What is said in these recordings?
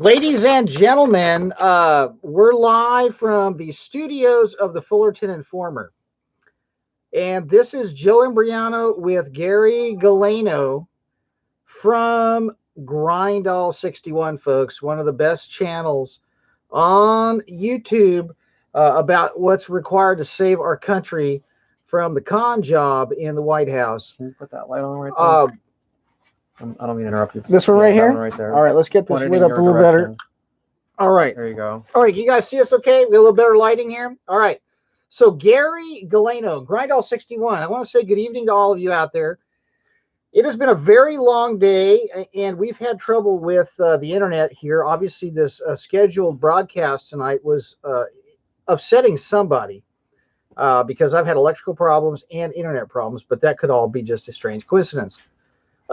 Ladies and gentlemen, we're live from the studios of the Fullerton Informer. And this is Joe Imbriano with Gary Galeno from Grindall 61, folks. One of the best channels on YouTube about what's required to save our country from the con job in the White House. Can you put that light on right there? I don't mean to interrupt you. This one right here? That one right there. All right, let's get this lit up a little better. All right. There you go. All right, you guys see us okay? We have a little better lighting here. All right. So Gary Galeno, Grindall 61. I want to say good evening to all of you out there. It has been a very long day, and we've had trouble with the internet here. Obviously, this scheduled broadcast tonight was upsetting somebody because I've had electrical problems and internet problems, but that could all be just a strange coincidence.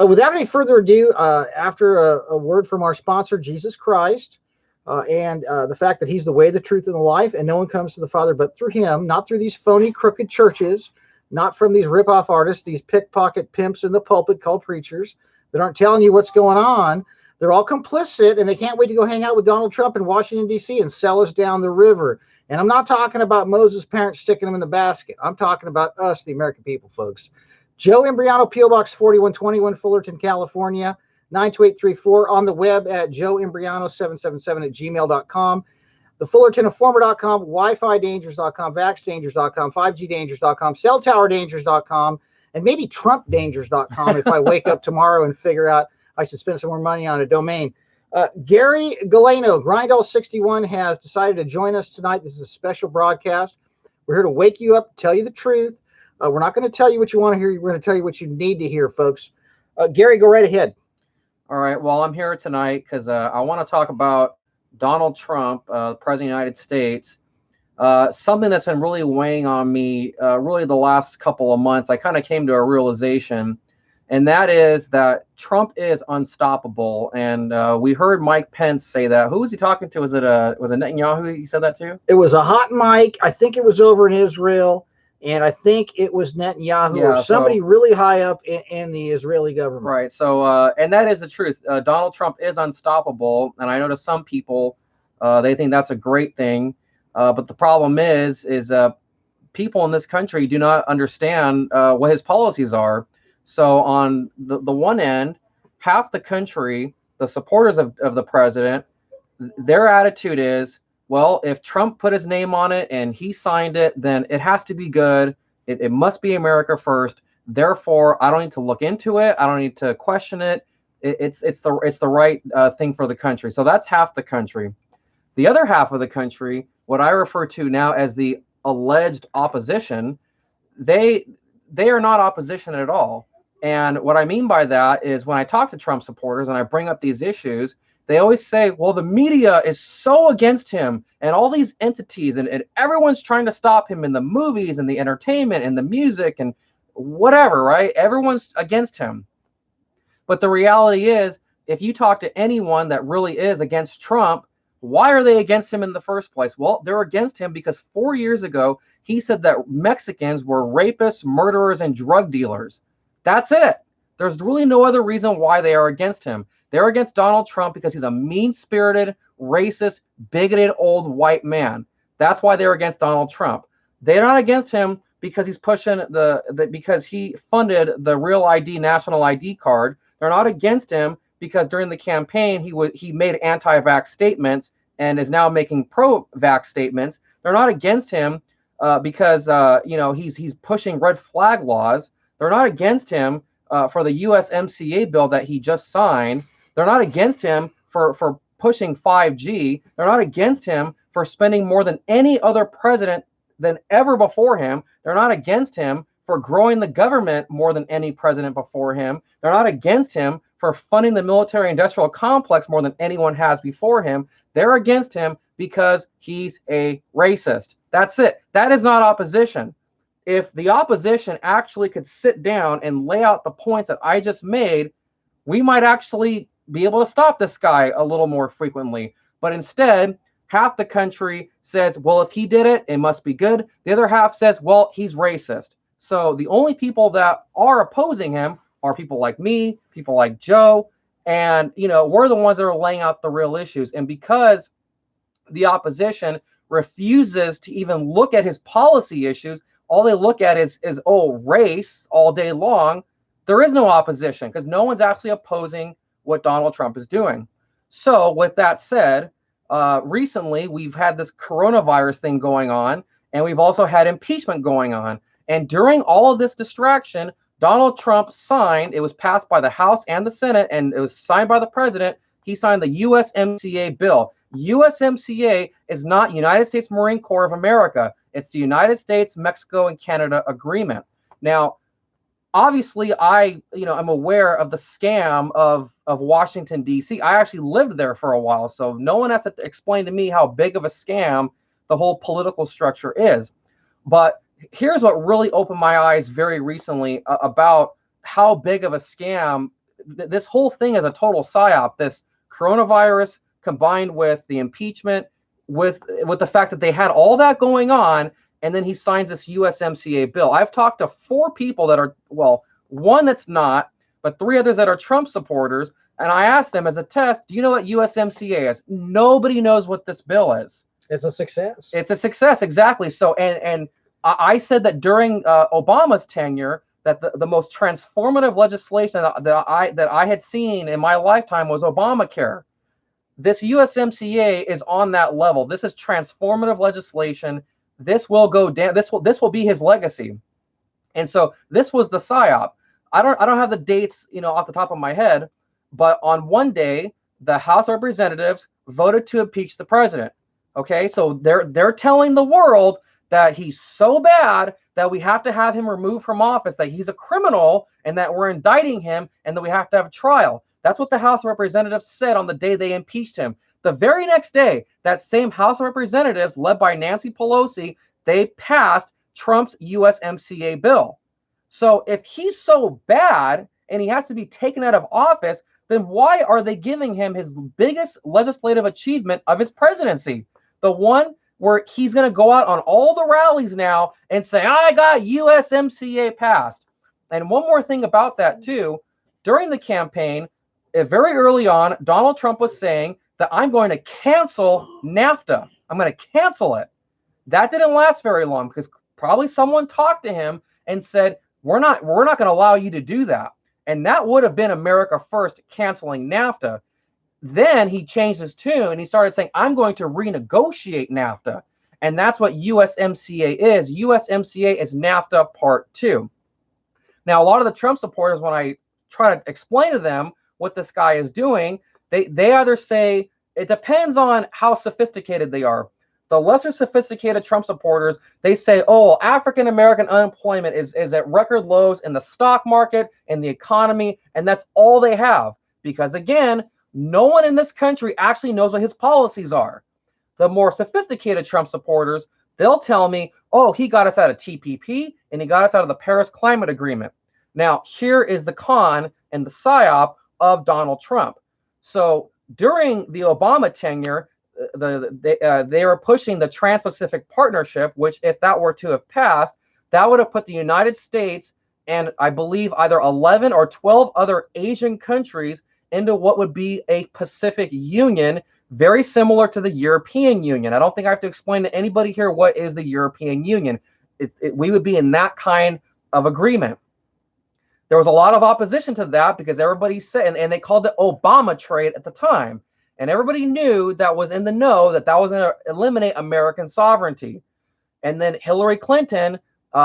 Without any further ado, after a word from our sponsor, Jesus Christ, and the fact that he's the way, the truth, and the life, and no one comes to the Father but through him, not through these phony, crooked churches, not from these rip-off artists, these pickpocket pimps in the pulpit called preachers that aren't telling you what's going on. They're all complicit, and they can't wait to go hang out with Donald Trump in Washington, D.C. and sell us down the river. And I'm not talking about Moses' parents sticking him in the basket. I'm talking about us, the American people, folks. Joe Imbriano, P.O. Box 4121, Fullerton, California, 92834. On the web at joeimbriano777@gmail.com. TheFullertonInformer.com, WiFiDangers.com, VaxDangers.com, 5GDangers.com, CellTowerDangers.com, and maybe TrumpDangers.com if I wake up tomorrow and figure out I should spend some more money on a domain. Gary Galeno, Grindall 61, has decided to join us tonight. This is a special broadcast. We're here to wake you up, tell you the truth. We're not going to tell you what you want to hear. We're going to tell you what you need to hear, folks. Gary, go right ahead. All right. Well, I'm here tonight because I want to talk about Donald Trump, President of the United States. Something that's been really weighing on me really the last couple of months. I kind of came to a realization, and that is that Trump is unstoppable. And we heard Mike Pence say that. Who was he talking to? Was it Netanyahu he said that to? It was a hot mic. I think it was over in Israel. And I think it was Netanyahu or somebody really high up in the Israeli government. Right. So, and that is the truth. Donald Trump is unstoppable. And I know to some people, they think that's a great thing. But the problem is people in this country do not understand what his policies are. So on the one end, half the country, the supporters of the president, their attitude is, well, if Trump put his name on it and he signed it, then it has to be good. It must be America first. Therefore, I don't need to look into it. I don't need to question it. It's the right thing for the country. So that's half the country. The other half of the country, what I refer to now as the alleged opposition, they are not opposition at all. And what I mean by that is when I talk to Trump supporters and I bring up these issues, they always say, well, the media is so against him and all these entities and everyone's trying to stop him in the movies and the entertainment and the music and whatever, right? Everyone's against him. But the reality is, if you talk to anyone that really is against Trump, why are they against him in the first place? Well, they're against him because 4 years ago, he said that Mexicans were rapists, murderers, and drug dealers. That's it. There's really no other reason why they are against him. They're against Donald Trump because he's a mean-spirited, racist, bigoted old white man. That's why they're against Donald Trump. They're not against him because he's pushing because he funded the Real ID national ID card. They're not against him because during the campaign he made anti-vax statements and is now making pro-vax statements. They're not against him because he's pushing red flag laws. They're not against him for the USMCA bill that he just signed. They're not against him for pushing 5G. They're not against him for spending more than any other president than ever before him. They're not against him for growing the government more than any president before him. They're not against him for funding the military-industrial complex more than anyone has before him. They're against him because he's a racist. That's it. That is not opposition. If the opposition actually could sit down and lay out the points that I just made, we might actually be able to stop this guy a little more frequently. But instead, half the country says, well, if he did it, it must be good. The other half says, well, he's racist. So the only people that are opposing him are people like me, people like Joe, And, you know, we're the ones that are laying out the real issues. And because the opposition refuses to even look at his policy issues, all they look at is oh, race all day long. There is no opposition because no one's actually opposing what Donald Trump is doing. So with that said, recently we've had this coronavirus thing going on, and we've also had impeachment going on. And during all of this distraction, Donald Trump signed, it was passed by the House and the Senate, and it was signed by the president. He signed the USMCA bill. USMCA is not United States Marine Corps of America. It's the United States, Mexico, and Canada agreement. Now, obviously, I'm aware of the scam of Washington, D.C. I actually lived there for a while, so no one has to explain to me how big of a scam the whole political structure is. But here's what really opened my eyes very recently about how big of a scam this whole thing is. A total psyop. This coronavirus combined with the impeachment, with the fact that they had all that going on, and then he signs this USMCA bill. I've talked to 4 people that are, well, one that's not, but 3 others that are Trump supporters, and I asked them as a test, do you know what USMCA is? Nobody knows what this bill is. It's a success. It's a success, exactly. So, and I said that during Obama's tenure, that the most transformative legislation that I had seen in my lifetime was Obamacare. This USMCA is on that level. This is transformative legislation. This will go down. This will be his legacy. And so this was the psyop. I don't have the dates, off the top of my head, but on one day the House of Representatives voted to impeach the president. Okay, so they're telling the world that he's so bad that we have to have him removed from office, that he's a criminal, and that we're indicting him, and that we have to have a trial. That's what the House of Representatives said on the day they impeached him. The very next day, that same House of Representatives, led by Nancy Pelosi, they passed Trump's USMCA bill. So if he's so bad and he has to be taken out of office, then why are they giving him his biggest legislative achievement of his presidency? The one where he's going to go out on all the rallies now and say, I got USMCA passed. And one more thing about that, too. During the campaign, very early on, Donald Trump was saying that I'm going to cancel NAFTA. I'm going to cancel it. That didn't last very long because probably someone talked to him and said, we're not going to allow you to do that. And that would have been America first, canceling NAFTA. Then he changed his tune and he started saying, I'm going to renegotiate NAFTA. And that's what USMCA is. USMCA is NAFTA Part 2. Now, a lot of the Trump supporters, when I try to explain to them what this guy is doing, they either say, it depends on how sophisticated they are. The lesser sophisticated Trump supporters, they say, oh, African-American unemployment is at record lows in the stock market, in the economy, and that's all they have. Because again, no one in this country actually knows what his policies are. The more sophisticated Trump supporters, they'll tell me, oh, he got us out of TPP and he got us out of the Paris Climate Agreement. Now, here is the con and the psyop of Donald Trump. So during the Obama tenure, they were pushing the Trans-Pacific Partnership, which if that were to have passed, that would have put the United States and I believe either 11 or 12 other Asian countries into what would be a Pacific Union, very similar to the European Union. I don't think I have to explain to anybody here what is the European Union. We would be in that kind of agreement. There was a lot of opposition to that because everybody said, and they called it Obama trade at the time. And everybody knew that was in the know that was going to eliminate American sovereignty. And then Hillary Clinton,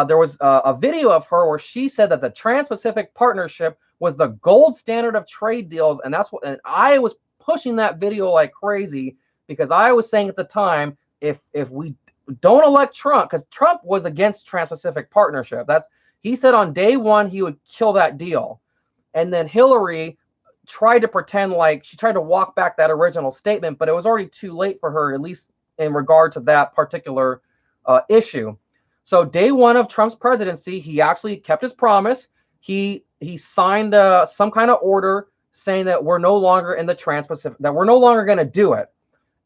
there was a video of her where she said that the Trans-Pacific Partnership was the gold standard of trade deals. And and I was pushing that video like crazy because I was saying at the time, if we don't elect Trump, because Trump was against Trans-Pacific Partnership. He said on day one he would kill that deal. And then Hillary tried to pretend like she tried to walk back that original statement, but it was already too late for her, at least in regard to that particular issue. So day one of Trump's presidency, he actually kept his promise. He signed some kind of order saying that we're no longer in the Trans-Pacific, that we're no longer going to do it.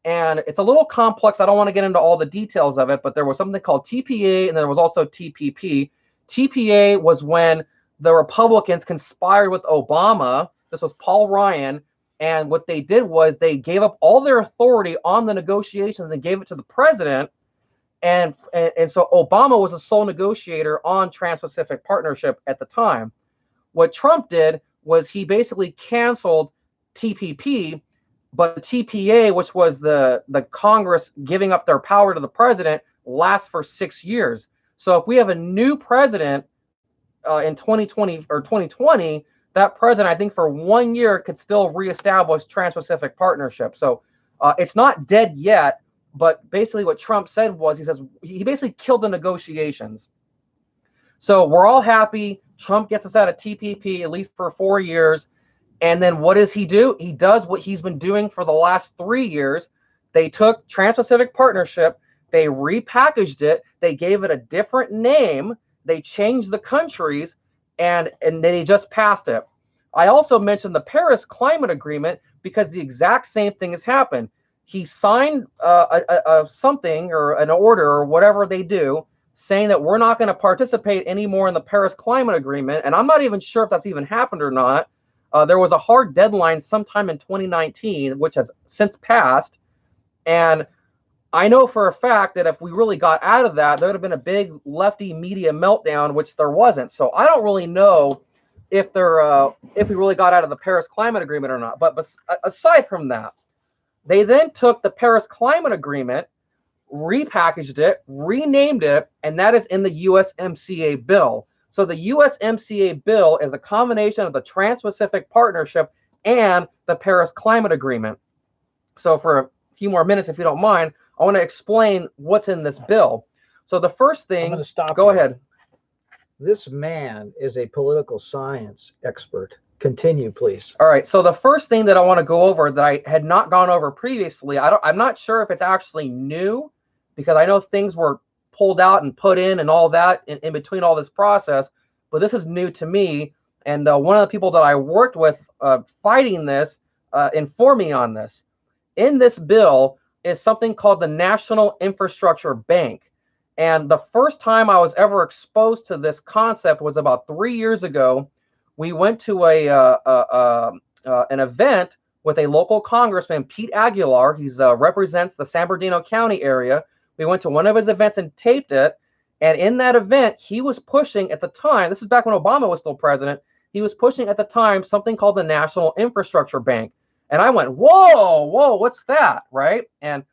And it's a little complex. I don't want to get into all the details of it, but there was something called TPA and there was also TPP. TPA was when the Republicans conspired with Obama. This was Paul Ryan And what they did was they gave up all their authority on the negotiations and gave it to the president. And so Obama was the sole negotiator on Trans-Pacific Partnership at the time. What Trump did was he basically canceled TPP, but TPA, which was the Congress giving up their power to the president, lasts for 6 years. So if we have a new president in 2020 or 2020, that president, I think for 1 year, could still reestablish Trans-Pacific Partnership. So it's not dead yet, but basically what Trump said was, he basically killed the negotiations. So we're all happy. Trump gets us out of TPP, at least for 4 years. And then what does he do? He does what he's been doing for the last 3 years. They took Trans-Pacific Partnership, they repackaged it, they gave it a different name, they changed the countries, and they just passed it. I also mentioned the Paris Climate Agreement because the exact same thing has happened. He signed something or an order or whatever they do, saying that we're not going to participate anymore in the Paris Climate Agreement. And I'm not even sure if that's even happened or not. There was a hard deadline sometime in 2019, which has since passed. And I know for a fact that if we really got out of that, there would have been a big lefty media meltdown, which there wasn't. So I don't really know if we really got out of the Paris Climate Agreement or not. But aside from that, they then took the Paris Climate Agreement, repackaged it, renamed it, and that is in the USMCA bill. So the USMCA bill is a combination of the Trans-Pacific Partnership and the Paris Climate Agreement. So for a few more minutes, if you don't mind, I want to explain what's in this bill. So the first thing, I'm going to stop. Go ahead. This man is a political science expert. Continue, please. All right. So the first thing that I want to go over that I had not gone over previously, I'm not sure if it's actually new, because I know things were pulled out and put in and all that in between all this process, but this is new to me. And one of the people that I worked with fighting this informed me on this. In this bill is something called the National Infrastructure Bank. And the first time I was ever exposed to this concept was about 3 years ago. We went to an event with a local congressman, Pete Aguilar. He represents the San Bernardino County area. We went to one of his events and taped it. And in that event, he was pushing at the time, this is back when Obama was still president, he was pushing at the time something called the National Infrastructure Bank. And I went, whoa, what's that, right? And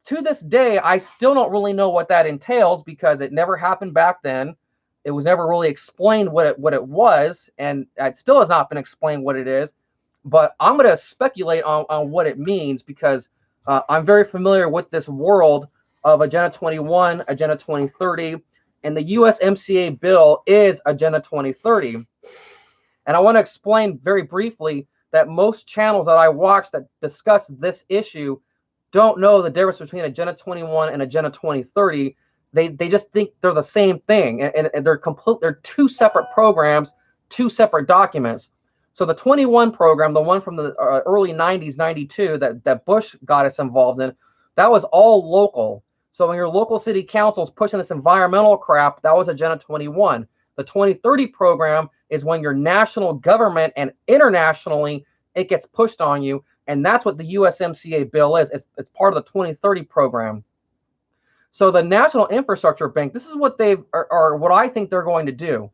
to this day, I still don't really know what that entails because it never happened back then. It was never really explained what it was, and it still has not been explained what it is. But I'm going to speculate on what it means because I'm very familiar with this world of Agenda 21, Agenda 2030, and the USMCA bill is Agenda 2030. And I want to explain very briefly that most channels that I watch that discuss this issue don't know the difference between Agenda 21 and Agenda 2030. They just think they're the same thing, and they're two separate programs, two separate documents. So the 21 program, the one from the early 90s, 92, that Bush got us involved in, that was all local. So when your local city council is pushing this environmental crap, that was Agenda 21. The 2030 program is when your national government and internationally it gets pushed on you, and that's what the USMCA bill is. It's part of the 2030 program. So the National Infrastructure Bank, this is what what I think they're going to do.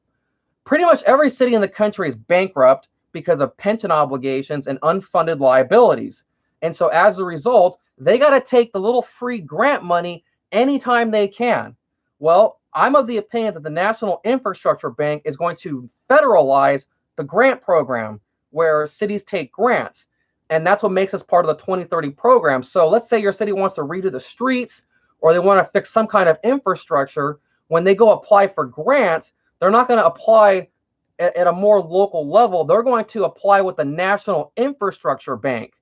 Pretty much every city in the country is bankrupt because of pension obligations and unfunded liabilities. And so as a result, they got to take the little free grant money anytime they can. Well, I'm of the opinion that the National Infrastructure Bank is going to federalize the grant program where cities take grants. And that's what makes us part of the 2030 program. So let's say your city wants to redo the streets, or they want to fix some kind of infrastructure. When they go apply for grants, they're not going to apply at a more local level. They're going to apply with the National Infrastructure Bank.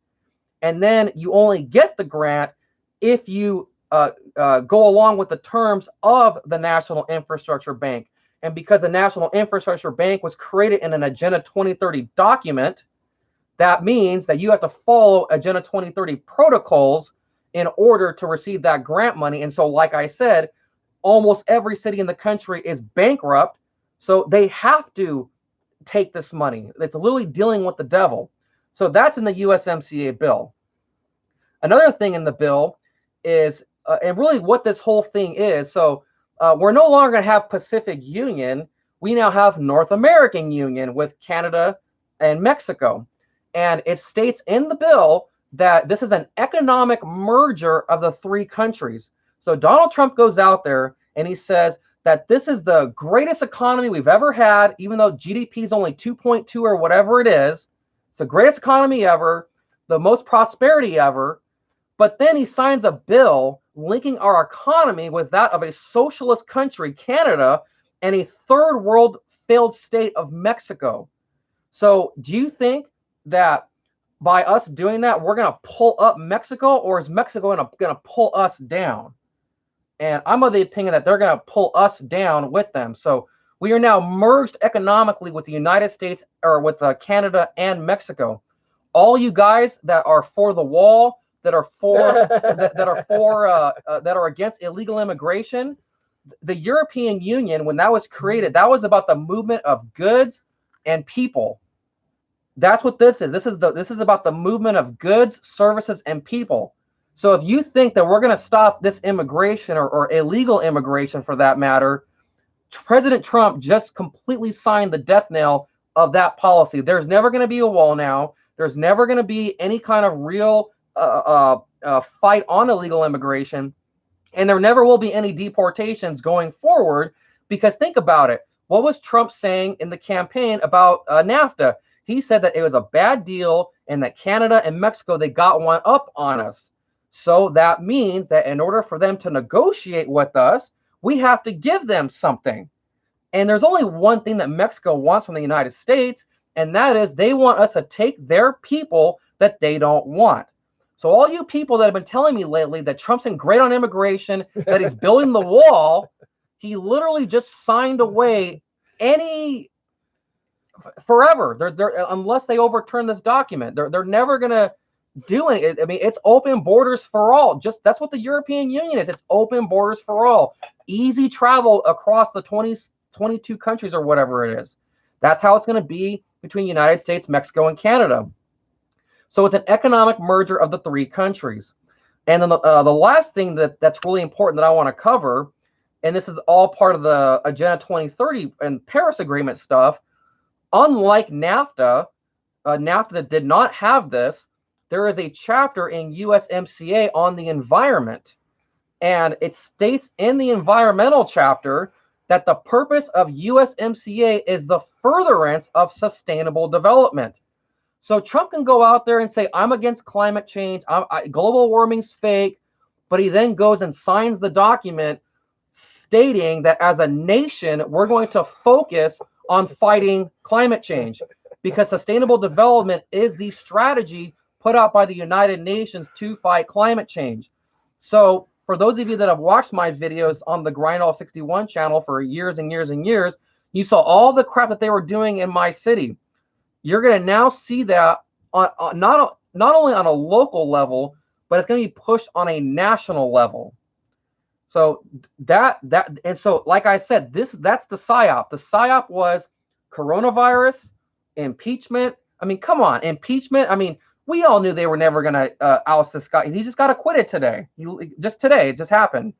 And then you only get the grant if you go along with the terms of the National Infrastructure Bank. And because the National Infrastructure Bank was created in an Agenda 2030 document, that means that you have to follow Agenda 2030 protocols in order to receive that grant money. And so, like I said, almost every city in the country is bankrupt. So they have to take this money. It's literally dealing with the devil. So that's in the USMCA bill. Another thing in the bill is, and really what this whole thing is, so we're no longer going to have Pacific Union. We now have North American Union with Canada and Mexico. And it states in the bill that this is an economic merger of the three countries. So Donald Trump goes out there and he says that this is the greatest economy we've ever had, even though GDP is only 2.2 or whatever it is. It's the greatest economy ever, the most prosperity ever. But then he signs a bill linking our economy with that of a socialist country, Canada, and a third world failed state of Mexico. So do you think that by us doing that, we're going to pull up Mexico, or is Mexico going to pull us down? And I'm of the opinion that they're going to pull us down with them. So we are now merged economically with the United States, or with Canada and Mexico. All you guys that are for the wall, that are against illegal immigration, the European Union, when that was created, that was about the movement of goods and people. That's what this is. This is about the movement of goods, services, and people. So if you think that we're going to stop this immigration, or illegal immigration for that matter, President Trump just completely signed the death knell of that policy. There's never going to be a wall now. There's never going to be any kind of real fight on illegal immigration. And there never will be any deportations going forward, because think about it. What was Trump saying in the campaign about NAFTA? He said that it was a bad deal and that Canada and Mexico, they got one up on us. So that means that in order for them to negotiate with us, we have to give them something. And there's only one thing that Mexico wants from the United States, and that is they want us to take their people that they don't want. So all you people that have been telling me lately that Trump's been great on immigration, that he's building the wall, he literally just signed away any forever. They're unless they overturn this document, they're never gonna do it. I mean, it's open borders for all. Just that's what the European Union is. It's open borders for all. Easy travel across the 22 countries or whatever it is. That's how it's going to be between the United States, Mexico, and Canada. So it's an economic merger of the three countries. And then the last thing that's really important that I want to cover, and this is all part of the Agenda 2030 and Paris Agreement stuff, unlike NAFTA, NAFTA that did not have this, there is a chapter in USMCA on the environment. And it states in the environmental chapter that the purpose of USMCA is the furtherance of sustainable development. So Trump can go out there and say, I'm against climate change, global warming's fake, but he then goes and signs the document stating that as a nation, we're going to focus on fighting climate change, because sustainable development is the strategy put out by the United Nations to fight climate change. So for those of you that have watched my videos on the Grindall 61 channel for years and years and years, you saw all the crap that they were doing in my city. You're going to now see that on not only on a local level, but it's going to be pushed on a national level. So and so, like I said, that's the PSYOP. The PSYOP was coronavirus, impeachment. I mean, come on, impeachment. I mean, we all knew they were never going to oust this guy. He just got acquitted today. Today, it just happened.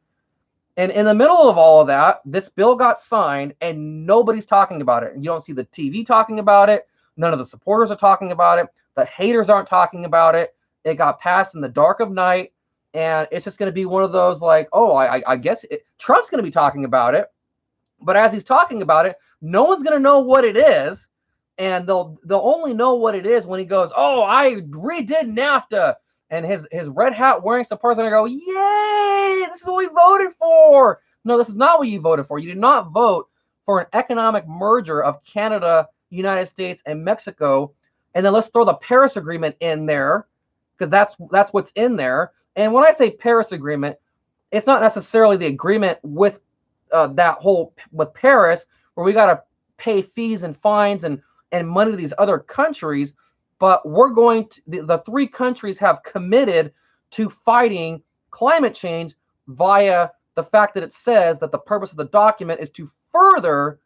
And in the middle of all of that, this bill got signed, and nobody's talking about it. You don't see the TV talking about it. None of the supporters are talking about it. The haters aren't talking about it. It got passed in the dark of night, and it's just going to be one of those like, oh, I guess Trump's going to be talking about it. But as he's talking about it, no one's going to know what it is. And they'll only know what it is when he goes, oh, I redid NAFTA. And his red hat wearing supporters are going to go, yay, this is what we voted for. No, this is not what you voted for. You did not vote for an economic merger of Canada, United States, and Mexico. And then let's throw the Paris Agreement in there, because that's what's in there. And when I say Paris Agreement, it's not necessarily the agreement with with Paris, where we got to pay fees and fines and money to these other countries, but we're going to, the three countries have committed to fighting climate change via the fact that it says that the purpose of the document is to further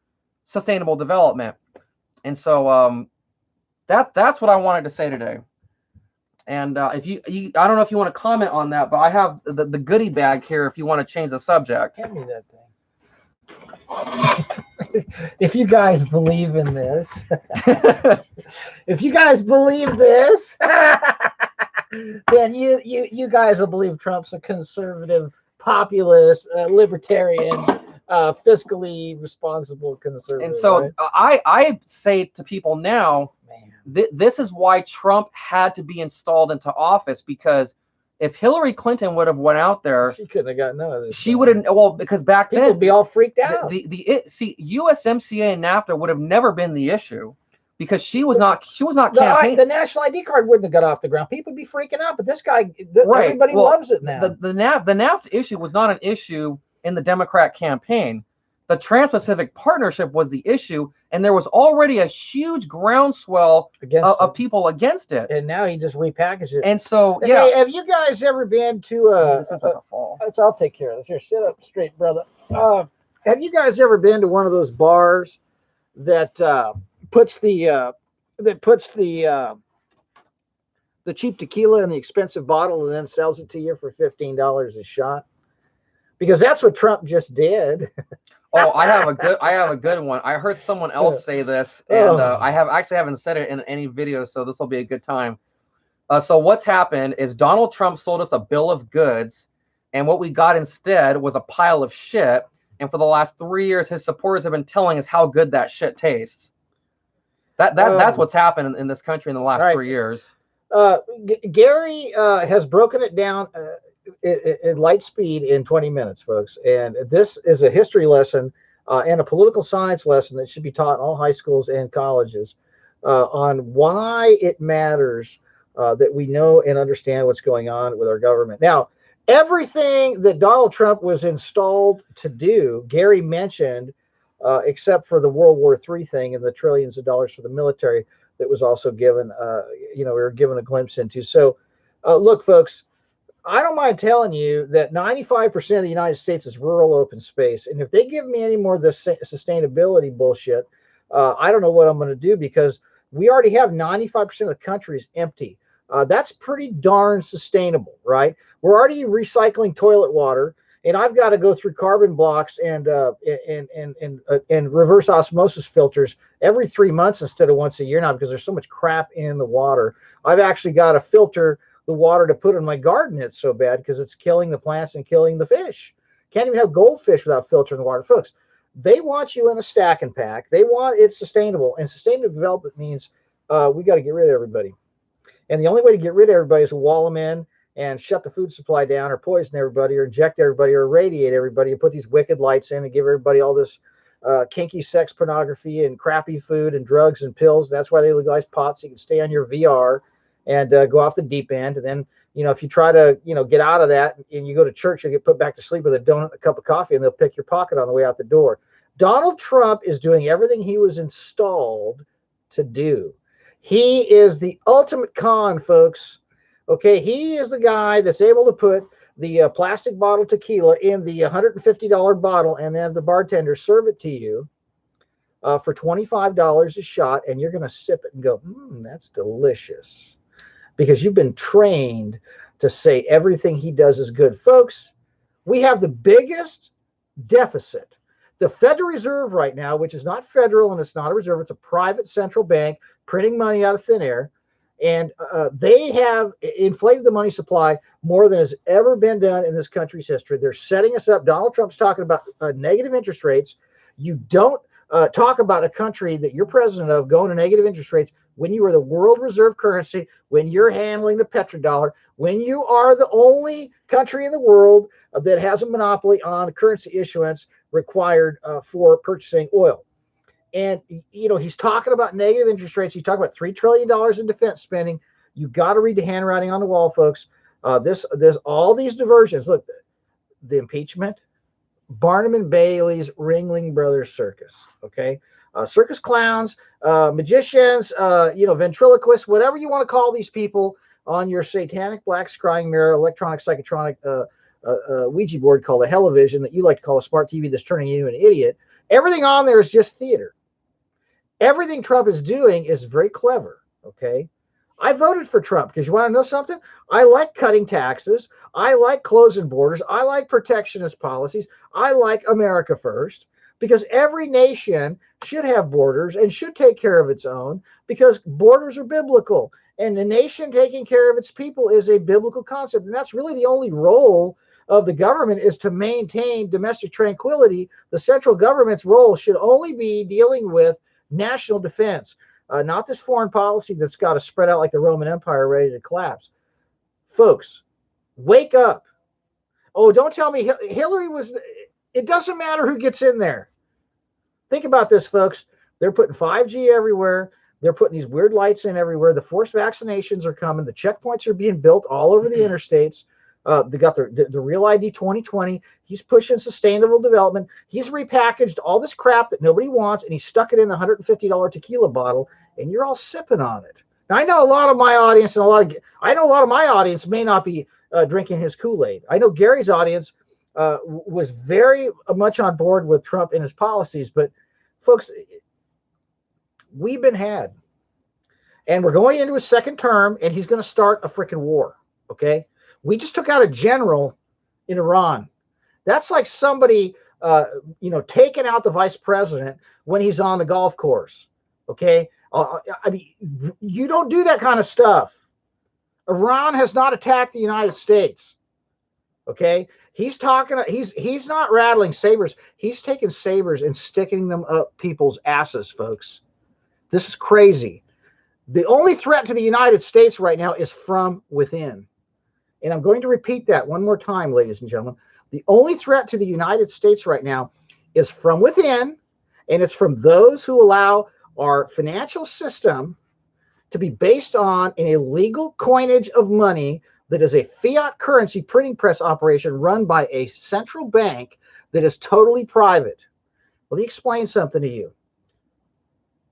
sustainable development. And so that's what I wanted to say today. And if you I don't know if you want to comment on that, but I have the goodie bag here if you want to change the subject. Hand me that thing. If you guys believe in this, if you guys believe this, then you guys will believe Trump's a conservative, populist, libertarian, fiscally responsible conservative. And so right? I say to people now, this is why Trump had to be installed into office, because if Hillary Clinton would have went out there, she couldn't have gotten none of this. She wouldn't. Well, because back people then would be all freaked out. See, USMCA and NAFTA would have never been the issue, because she was not campaigning. The national ID card wouldn't have got off the ground. People would be freaking out, but this guy, everybody loves it now. The NAFTA issue was not an issue in the Democrat campaign. The Trans-Pacific Partnership was the issue, and there was already a huge groundswell of people against it. And now he just repackaged it. And so, yeah. Hey, have you guys ever been to this is about to fall. I'll take care of this. Here, sit up straight, brother. Have you guys ever been to one of those bars that puts the cheap tequila in the expensive bottle and then sells it to you for $15 a shot? Because that's what Trump just did. Oh, I have a good one. I heard someone else say this, and I haven't said it in any video, so this will be a good time. So what's happened is Donald Trump sold us a bill of goods, and what we got instead was a pile of shit. And for the last 3 years, his supporters have been telling us how good that shit tastes. That's what's happened in this country in the last 3 years. Gary has broken it down at light speed in 20 minutes, folks. And this is a history lesson and a political science lesson that should be taught in all high schools and colleges on why it matters that we know and understand what's going on with our government. Now, everything that Donald Trump was installed to do, Gary mentioned, except for the World War III thing and the trillions of dollars for the military that was also given, we were given a glimpse into. So, look, folks, I don't mind telling you that 95% of the United States is rural open space. And if they give me any more of this sustainability bullshit, I don't know what I'm going to do, because we already have 95% of the country is empty. That's pretty darn sustainable, right? We're already recycling toilet water, and I've got to go through carbon blocks and reverse osmosis filters every 3 months instead of once a year now, because there's so much crap in the water. I've actually got to filter the water to put in my garden. It's so bad because it's killing the plants and killing the fish. Can't even have goldfish without filtering the water. Folks, they want you in a stack and pack. They want it sustainable, and sustainable development means we got to get rid of everybody. And the only way to get rid of everybody is to wall them in and shut the food supply down, or poison everybody, or inject everybody, or irradiate everybody, and put these wicked lights in and give everybody all this kinky sex pornography and crappy food and drugs and pills. That's why they legalize pot, so you can stay on your VR and go off the deep end. And then, if you try to, get out of that and you go to church, you'll get put back to sleep with a donut and a cup of coffee, and they'll pick your pocket on the way out the door. Donald Trump is doing everything he was installed to do. He is the ultimate con, folks. Okay, he is the guy that's able to put the plastic bottle tequila in the $150 bottle and then the bartender serve it to you for $25 a shot, and you're going to sip it and go, that's delicious. Because you've been trained to say everything he does is good. Folks, we have the biggest deficit. The Federal Reserve right now, which is not federal and it's not a reserve, it's a private central bank printing money out of thin air. And they have inflated the money supply more than has ever been done in this country's history. They're setting us up. Donald Trump's talking about negative interest rates. You don't talk about a country that you're president of going to negative interest rates when you are the world reserve currency, when you're handling the petrodollar, when you are the only country in the world that has a monopoly on currency issuance required for purchasing oil. And, he's talking about negative interest rates. He's talking about $3 trillion in defense spending. You got to read the handwriting on the wall, folks. All these diversions. Look, the impeachment, Barnum and Bailey's Ringling Brothers Circus. Okay. Circus clowns, magicians, ventriloquists, whatever you want to call these people on your satanic black scrying mirror, electronic psychotronic Ouija board called a Hellivision that you like to call a smart TV that's turning you into an idiot. Everything on there is just theater. Everything Trump is doing is very clever. Okay. I voted for Trump because you want to know something? I like cutting taxes. I like closing borders. I like protectionist policies. I like America first because every nation should have borders and should take care of its own because borders are biblical. And the nation taking care of its people is a biblical concept. And that's really the only role of the government is to maintain domestic tranquility. The central government's role should only be dealing with national defense. Not this foreign policy that's got to spread out like the Roman Empire ready to collapse. Folks, wake up. Oh, don't tell me Hillary was, it doesn't matter who gets in there. Think about this, folks. They're putting 5G everywhere. They're putting these weird lights in everywhere. The forced vaccinations are coming. The checkpoints are being built all over the interstates. They got the Real ID 2020. He's pushing sustainable development. He's repackaged all this crap that nobody wants, and he stuck it in the $150 tequila bottle, and you're all sipping on it. Now, I know a lot of my audience and I know a lot of my audience may not be drinking his Kool-Aid. I know Gary's audience was very much on board with Trump and his policies, but folks, we've been had. And we're going into his second term, and he's going to start a freaking war, okay? We just took out a general in Iran. That's like somebody, taking out the vice president when he's on the golf course, okay? I mean, you don't do that kind of stuff. Iran has not attacked the United States, okay? He's not rattling sabers. He's taking sabers and sticking them up people's asses, folks. This is crazy. The only threat to the United States right now is from within. And I'm going to repeat that one more time, ladies and gentlemen. The only threat to the United States right now is from within, and it's from those who allow our financial system to be based on an illegal coinage of money that is a fiat currency printing press operation run by a central bank that is totally private. Let me explain something to you.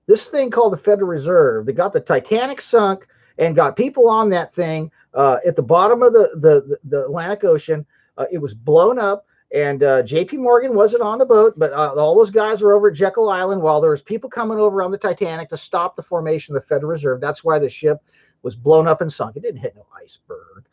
This thing called the Federal Reserve, they got the Titanic sunk and got people on that thing at the bottom of the Atlantic Ocean. It was blown up, and J.P. Morgan wasn't on the boat, but all those guys were over at Jekyll Island while there was people coming over on the Titanic to stop the formation of the Federal Reserve. That's why the ship was blown up and sunk. It didn't hit no iceberg.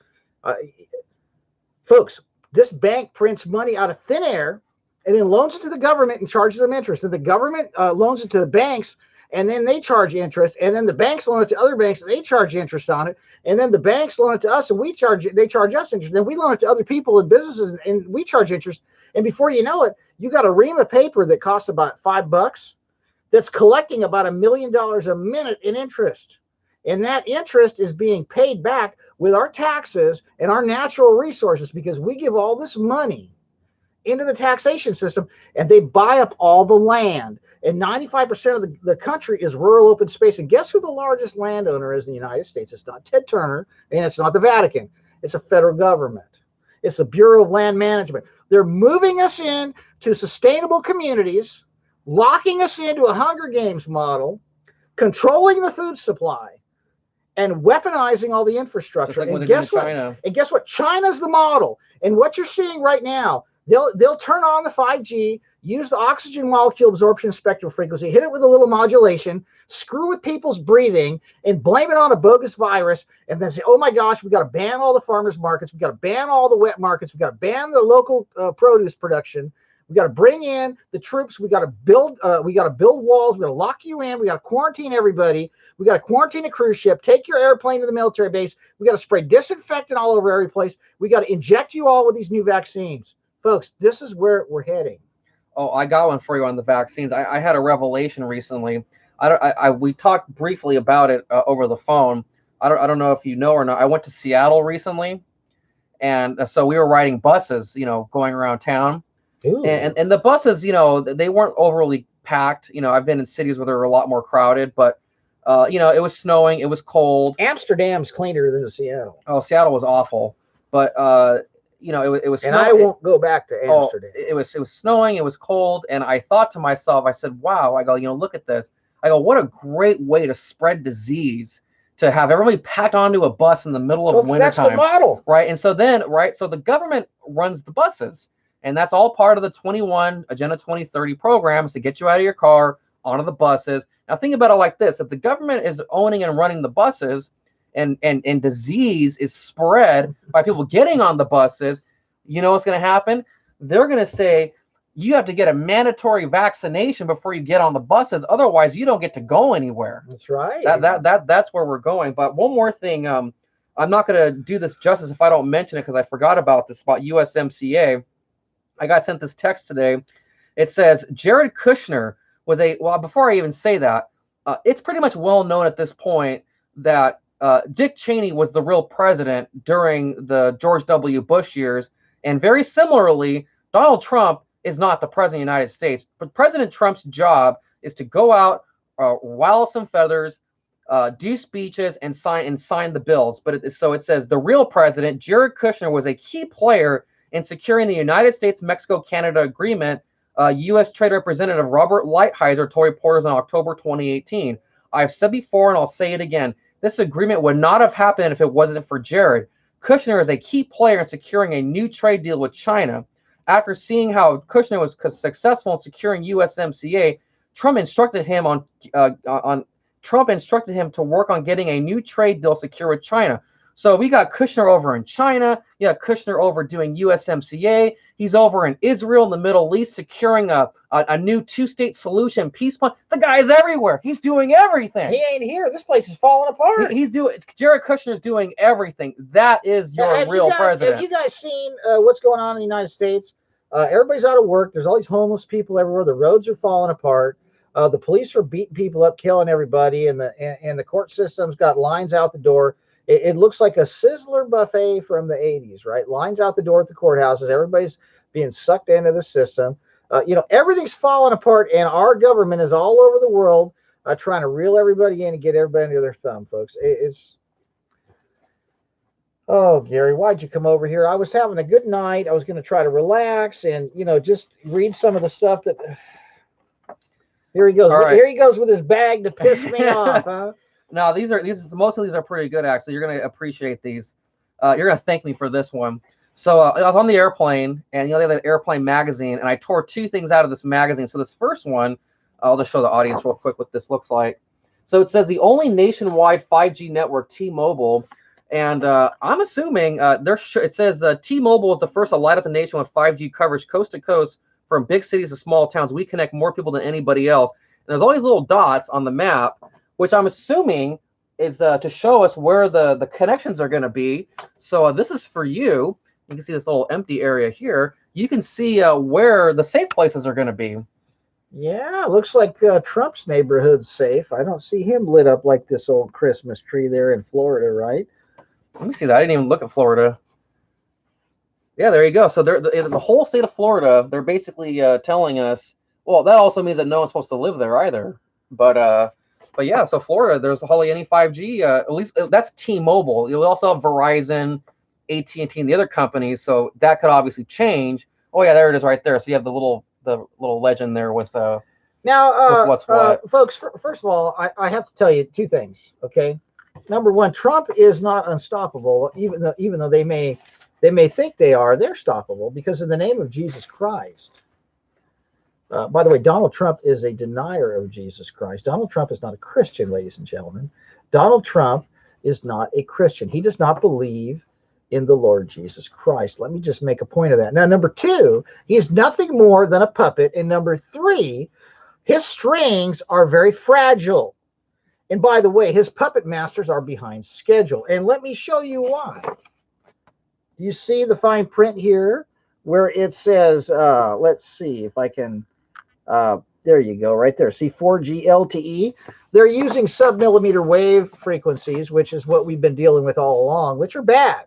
Folks, this bank prints money out of thin air and then loans it to the government and charges them interest. And the government loans it to the banks, and then they charge interest, and then the banks loan it to other banks, and they charge interest on it, and then the banks loan it to us, and they charge us interest, and then we loan it to other people and businesses, and we charge interest, and before you know it, you got a ream of paper that costs about $5 that's collecting about $1 million a minute in interest, and that interest is being paid back with our taxes and our natural resources because we give all this money into the taxation system, and they buy up all the land. And 95% of the country is rural open space. And guess who the largest landowner is in the United States? It's not Ted Turner, and it's not the Vatican. It's a federal government. It's the Bureau of Land Management. They're moving us into sustainable communities, locking us into a Hunger Games model, controlling the food supply, and weaponizing all the infrastructure. Like and guess what? China. And guess what? China's the model. And what you're seeing right now, they'll turn on the 5G, use the oxygen molecule absorption spectral frequency, hit it with a little modulation, screw with people's breathing, and blame it on a bogus virus, and then say, oh my gosh, we got to ban all the farmers markets, we got to ban all the wet markets, we got to ban the local produce production, we got to bring in the troops, we got to build walls, we got to lock you in, we got to quarantine everybody, we got to quarantine a cruise ship, take your airplane to the military base, we got to spray disinfectant all over every place, we got to inject you all with these new vaccines. Folks, this is where we're heading. Oh, I got one for you on the vaccines. I had a revelation recently. We talked briefly about it over the phone. I don't know if you know or not. I went to Seattle recently, and so we were riding buses, going around town. And the buses, they weren't overly packed. I've been in cities where they're a lot more crowded, but it was snowing, it was cold. Amsterdam's cleaner than Seattle. Oh, Seattle was awful, but it was. And I won't go back to Amsterdam. It was snowing. It was cold, and I thought to myself, I said, "Wow!" I go, look at this. I go, what a great way to spread disease, to have everybody packed onto a bus in the middle of wintertime. That's the model, right? And so the government runs the buses, and that's all part of the 21 Agenda 2030 programs to get you out of your car, onto the buses. Now think about it like this: if the government is owning and running the buses, and disease is spread by people getting on the buses, you know what's going to happen? They're going to say you have to get a mandatory vaccination before you get on the buses. Otherwise, you don't get to go anywhere. That's right. That's where we're going. But one more thing, I'm not going to do this justice if I don't mention it, because I forgot about this, about USMCA. I got sent this text today. It says Jared Kushner was well, before I even say that, it's pretty much well known at this point that Dick Cheney was the real president during the George W. Bush years. And very similarly, Donald Trump is not the president of the United States. But President Trump's job is to go out, while some feathers, do speeches, and sign the bills. But so it says the real president, Jared Kushner, was a key player in securing the United States-Mexico-Canada agreement. U.S. Trade Representative Robert Lighthizer told reporters in October 2018. I've said before, and I'll say it again, this agreement would not have happened if it wasn't for Jared. Kushner is a key player in securing a new trade deal with China. After seeing how Kushner was successful in securing USMCA, Trump instructed him to work on getting a new trade deal secured with China. So we got Kushner over in China. You got Kushner over doing USMCA. He's over in Israel, in the Middle East, securing a new two-state solution, peace plan. The guy's everywhere. He's doing everything. He ain't here. This place is falling apart. Jared Kushner's doing everything. That is your real president. Have you guys seen what's going on in the United States? Everybody's out of work. There's all these homeless people everywhere. The roads are falling apart. The police are beating people up, killing everybody, and the court system's got lines out the door. It looks like a Sizzler buffet from the 80s, right? Lines out the door at the courthouses. Everybody's being sucked into the system. Everything's falling apart, and our government is all over the world trying to reel everybody in and get everybody under their thumb, folks. Oh, Gary, why'd you come over here? I was having a good night. I was going to try to relax and, just read some of the stuff that... Here he goes. Right. Here he goes with his bag to piss me off, huh? No, most of these are pretty good, actually. You're going to appreciate these. You're going to thank me for this one. So I was on the airplane, and they have the airplane magazine, and I tore two things out of this magazine. So this first one, I'll just show the audience real quick what this looks like. So it says the only nationwide 5G network, T-Mobile, and I'm assuming it says T-Mobile is the first to light up the nation with 5G coverage coast to coast from big cities to small towns. We connect more people than anybody else. And there's all these little dots on the map, which I'm assuming is to show us where the connections are going to be. So this is for you. You can see this little empty area here. You can see where the safe places are going to be. Yeah, looks like Trump's neighborhood's safe. I don't see him lit up like this old Christmas tree there in Florida, right? Let me see that. I didn't even look at Florida. Yeah, there you go. So the whole state of Florida, they're basically telling us, well, that also means that no one's supposed to live there either. But yeah, so Florida, there's hardly any 5G. At least that's T-Mobile. You'll also have Verizon, AT&T, and the other companies. So that could obviously change. Oh yeah, there it is right there. So you have the little legend there with with what's what. Folks. First of all, I have to tell you two things. Okay, number one, Trump is not unstoppable. Even though they may think they are, they're stoppable because in the name of Jesus Christ. By the way, Donald Trump is a denier of Jesus Christ. Donald Trump is not a Christian, ladies and gentlemen. Donald Trump is not a Christian. He does not believe in the Lord Jesus Christ. Let me just make a point of that. Now, number two, he is nothing more than a puppet. And number three, his strings are very fragile. And by the way, his puppet masters are behind schedule. And let me show you why. You see the fine print here where it says, let's see if I can... there you go, right there. See 4G LTE. They're using sub-millimeter wave frequencies, which is what we've been dealing with all along, which are bad.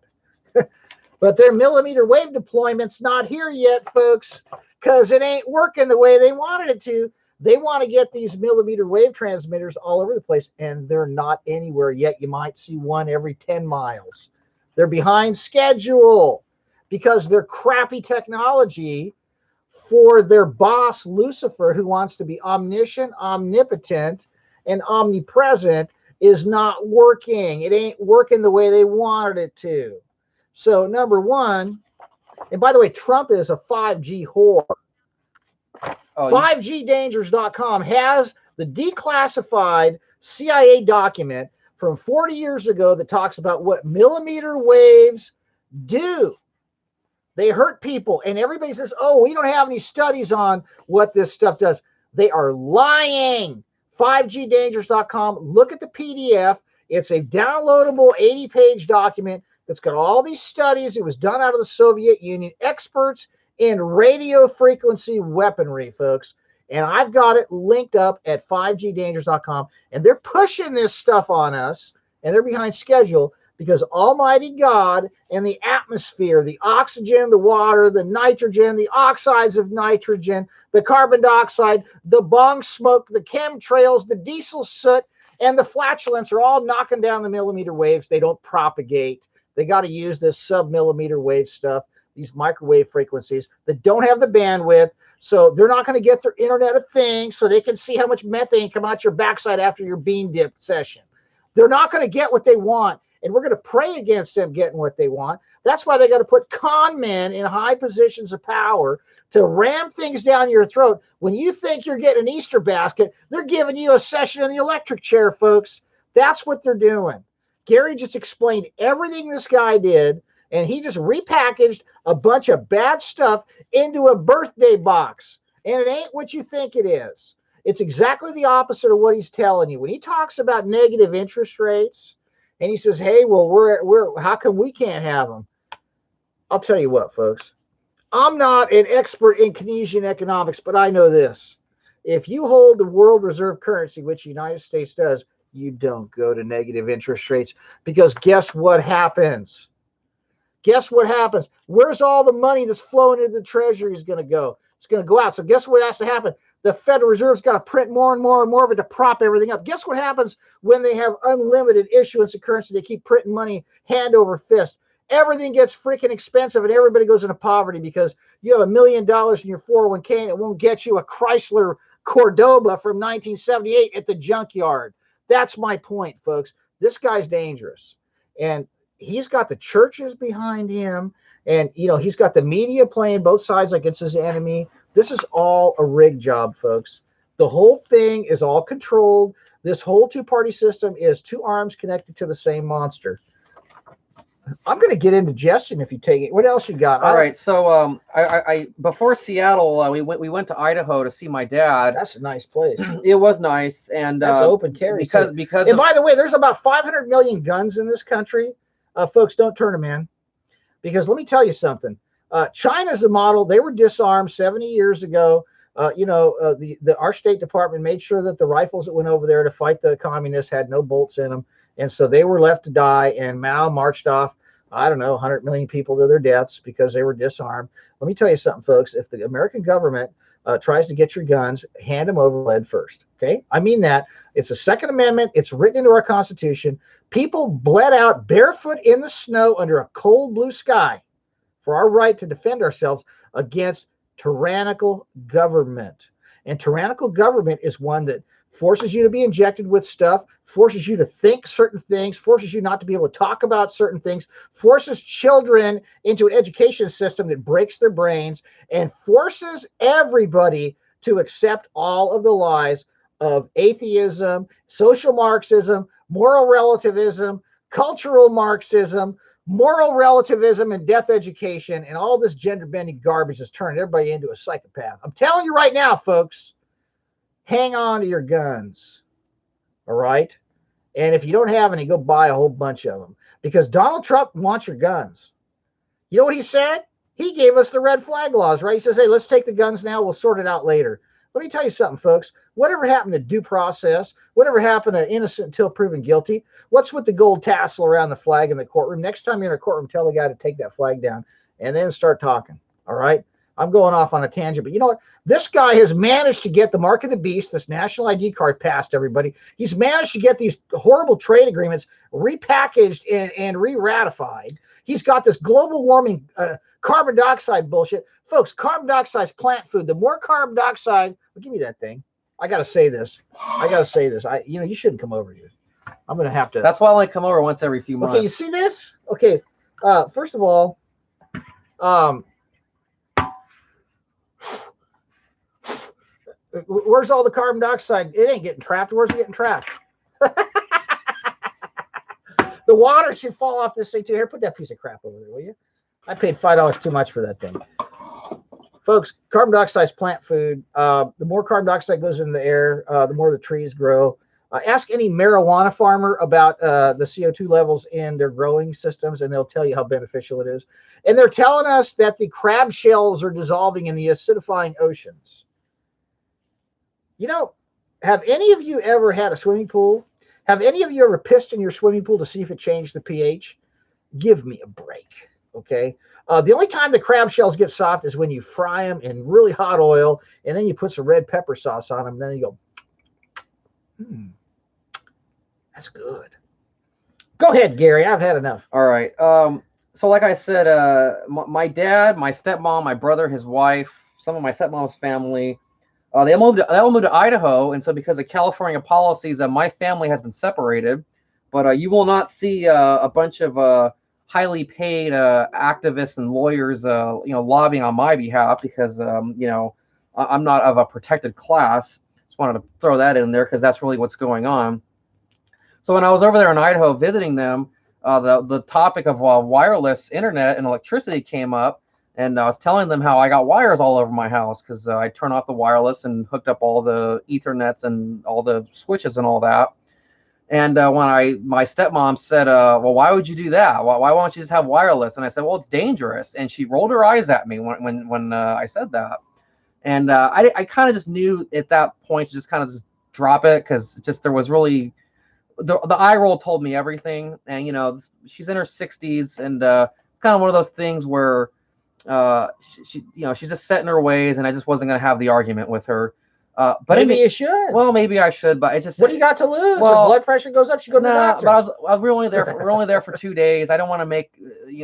But their millimeter wave deployment's not here yet, folks, because it ain't working the way they wanted it to. They want to get these millimeter wave transmitters all over the place, and they're not anywhere yet. You might see one every 10 miles. They're behind schedule because their crappy technology for their boss, Lucifer, who wants to be omniscient, omnipotent, and omnipresent, is not working. It ain't working the way they wanted it to. So, number one, and by the way, Trump is a 5G whore. 5gdangers.com has the declassified CIA document from 40 years ago that talks about what millimeter waves do. They hurt people, and everybody says, oh, we don't have any studies on what this stuff does. They are lying. 5gdangers.com. Look at the PDF. It's a downloadable 80-page document that's got all these studies. It was done out of the Soviet Union. Experts in radio frequency weaponry, folks. And I've got it linked up at 5gdangers.com. And they're pushing this stuff on us, and they're behind schedule because Almighty God and the atmosphere, the oxygen, the water, the nitrogen, the oxides of nitrogen, the carbon dioxide, the bong smoke, the chemtrails, the diesel soot, and the flatulence are all knocking down the millimeter waves. They don't propagate. They got to use this sub-millimeter wave stuff, these microwave frequencies that don't have the bandwidth. So they're not going to get their Internet of Things so they can see how much methane come out your backside after your bean dip session. They're not going to get what they want. And we're going to pray against them getting what they want. That's why they got to put con men in high positions of power to ram things down your throat. When you think you're getting an Easter basket, they're giving you a session in the electric chair, folks. That's what they're doing. Gary just explained everything this guy did, and he just repackaged a bunch of bad stuff into a birthday box. And it ain't what you think it is. It's exactly the opposite of what he's telling you. When he talks about negative interest rates, and he says, hey, well, we're how come we can't have them? I'll tell you what, folks. I'm not an expert in Keynesian economics, but I know this. If you hold the world reserve currency, which the United States does, you don't go to negative interest rates because guess what happens? Guess what happens? Where's all the money that's flowing into the treasury is going to go? It's going to go out. So guess what has to happen? The Federal Reserve's got to print more and more and more of it to prop everything up. Guess what happens when they have unlimited issuance of currency? They keep printing money hand over fist. Everything gets freaking expensive and everybody goes into poverty because you have $1 million in your 401k and it won't get you a Chrysler Cordoba from 1978 at the junkyard. That's my point, folks. This guy's dangerous. And he's got the churches behind him. And, you know, he's got the media playing both sides like it's his enemy. This is all a rig job, folks. The whole thing is all controlled. This whole two-party system is two arms connected to the same monster. I'm going to get indigestion if you take it. What else you got? All right. So I before Seattle, we went to Idaho to see my dad. That's a nice place. It was nice, and that's open carry. Because and by the way, there's about 500 million guns in this country. Folks, don't turn them in. Because let me tell you something. China's a model. They were disarmed 70 years ago. Our State Department made sure that the rifles that went over there to fight the communists had no bolts in them. And so they were left to die. And Mao marched off, I don't know, 100 million people to their deaths because they were disarmed. Let me tell you something, folks. If the American government tries to get your guns, hand them over lead first. Okay? I mean that. It's a Second Amendment. It's written into our Constitution. People bled out barefoot in the snow under a cold blue sky for our right to defend ourselves against tyrannical government. And tyrannical government is one that forces you to be injected with stuff, forces you to think certain things, forces you not to be able to talk about certain things, forces children into an education system that breaks their brains, and forces everybody to accept all of the lies of atheism, social Marxism, moral relativism, cultural Marxism, moral relativism, and death education, and all this gender-bending garbage is turning everybody into a psychopath. I'm telling you right now, folks, hang on to your guns, all right? And if you don't have any, go buy a whole bunch of them because Donald Trump wants your guns. You know what he said? He gave us the red flag laws, right? He says, hey, let's take the guns now. We'll sort it out later. Let me tell you something, folks. Whatever happened to due process? Whatever happened to innocent until proven guilty? What's with the gold tassel around the flag in the courtroom? Next time you're in a courtroom, tell the guy to take that flag down and then start talking, all right? I'm going off on a tangent, but you know what? This guy has managed to get the mark of the beast, this national ID card passed, everybody. He's managed to get these horrible trade agreements repackaged and re-ratified. He's got this global warming carbon dioxide bullshit. Folks, carbon dioxide is plant food. The more carbon dioxide, well, give me that thing. I got to say this. You shouldn't come over here. I'm going to have to. That's why I only come over once every few months. Okay, you see this? Okay, first of all, Where's all the carbon dioxide? It ain't getting trapped. Where's it getting trapped? The water should fall off this thing too. Here, put that piece of crap over there, will you? I paid $5 too much for that thing. Folks, carbon dioxide is plant food. The more carbon dioxide goes in the air, the more the trees grow. Ask any marijuana farmer about the CO2 levels in their growing systems, and they'll tell you how beneficial it is. And they're telling us that the crab shells are dissolving in the acidifying oceans. You know, have any of you ever had a swimming pool? Have any of you ever pissed in your swimming pool to see if it changed the pH? Give me a break, okay? The only time the crab shells get soft is when you fry them in really hot oil, and then you put some red pepper sauce on them, and then you go, that's good. Go ahead, Gary. I've had enough. All right. So like I said, my dad, my stepmom, my brother, his wife, some of my stepmom's family, they all moved to Idaho, and so because of California policies, my family has been separated. But you will not see a bunch of highly paid activists and lawyers, lobbying on my behalf because I'm not of a protected class. Just wanted to throw that in there because that's really what's going on. So when I was over there in Idaho visiting them, the topic of wireless internet and electricity came up. And I was telling them how I got wires all over my house because I turned off the wireless and hooked up all the Ethernets and all the switches and all that. And when my stepmom said, well, why would you do that? Why won't you just have wireless? And I said, well, it's dangerous. And she rolled her eyes at me when I said that. And I kind of just knew at that point to just kind of just drop it because just there was really the eye roll told me everything. And, she's in her 60s and it's kind of one of those things where she's just set in her ways, and I just wasn't going to have the argument with her. But maybe you should. Well, maybe I should, but it just. What do you got to lose? Well, her blood pressure goes up. She goes to the doctor. But we're only there for 2 days. I don't want to make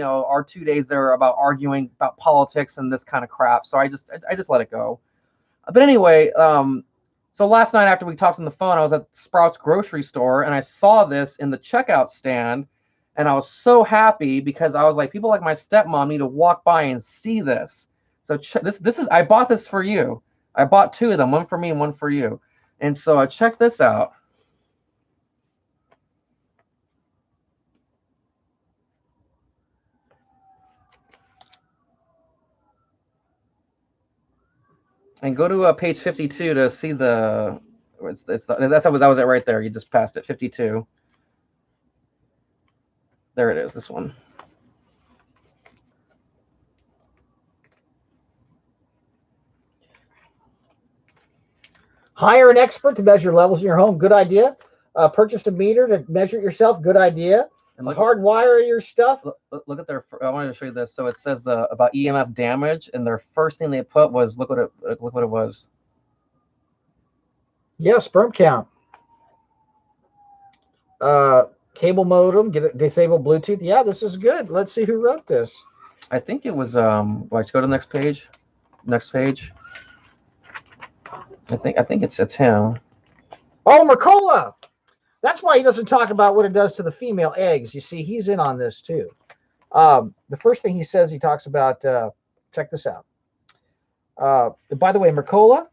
our 2 days there about arguing about politics and this kind of crap. So I just let it go. But anyway, so last night after we talked on the phone, I was at Sprouts grocery store and I saw this in the checkout stand. And I was so happy because I was like, people like my stepmom need to walk by and see this. So this is, I bought this for you. I bought 2 of them, one for me and one for you. And so check this out. And go to page 52 to see that was it right there. You just passed it, 52. There it is, this one. Hire an expert to measure levels in your home. Good idea. Purchase a meter to measure it yourself. Good idea. And hardwire your stuff. Look at their. I wanted to show you this. So it says about EMF damage, and their first thing they put was look what it was. Yeah, sperm count. Cable modem, disable Bluetooth. Yeah, this is good. Let's see who wrote this. I think it was let's go to the next page. Next page. I think it's him. Oh, Mercola. That's why he doesn't talk about what it does to the female eggs. You see, he's in on this too. The first thing he says, he talks about, check this out. By the way, Mercola,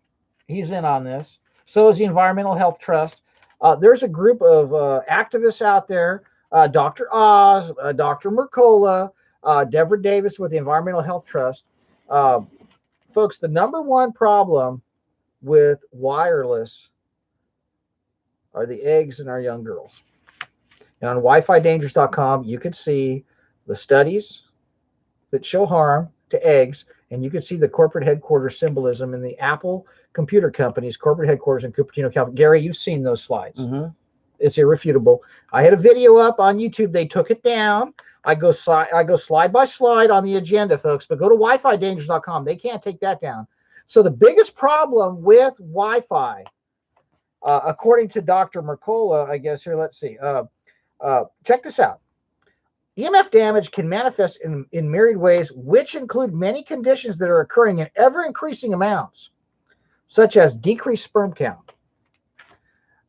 he's in on this. So is the Environmental Health Trust. There's a group of activists out there, Dr. Oz, Dr. Mercola, Deborah Davis with the Environmental Health Trust. Folks, the #1 problem with wireless are the eggs in our young girls. And on WiFiDangers.com, you can see the studies that show harm to eggs, and you can see the corporate headquarters symbolism in the Apple Computer Company's corporate headquarters in Cupertino, California. Gary, you've seen those slides. Mm-hmm. It's irrefutable. I had a video up on YouTube. They took it down. I go slide by slide on the agenda, folks, but go to WiFiDangers.com. They can't take that down. So the biggest problem with Wi-Fi, according to Dr. Mercola, I guess here, let's see. Check this out. EMF damage can manifest in myriad ways, which include many conditions that are occurring in ever-increasing amounts, such as decreased sperm count.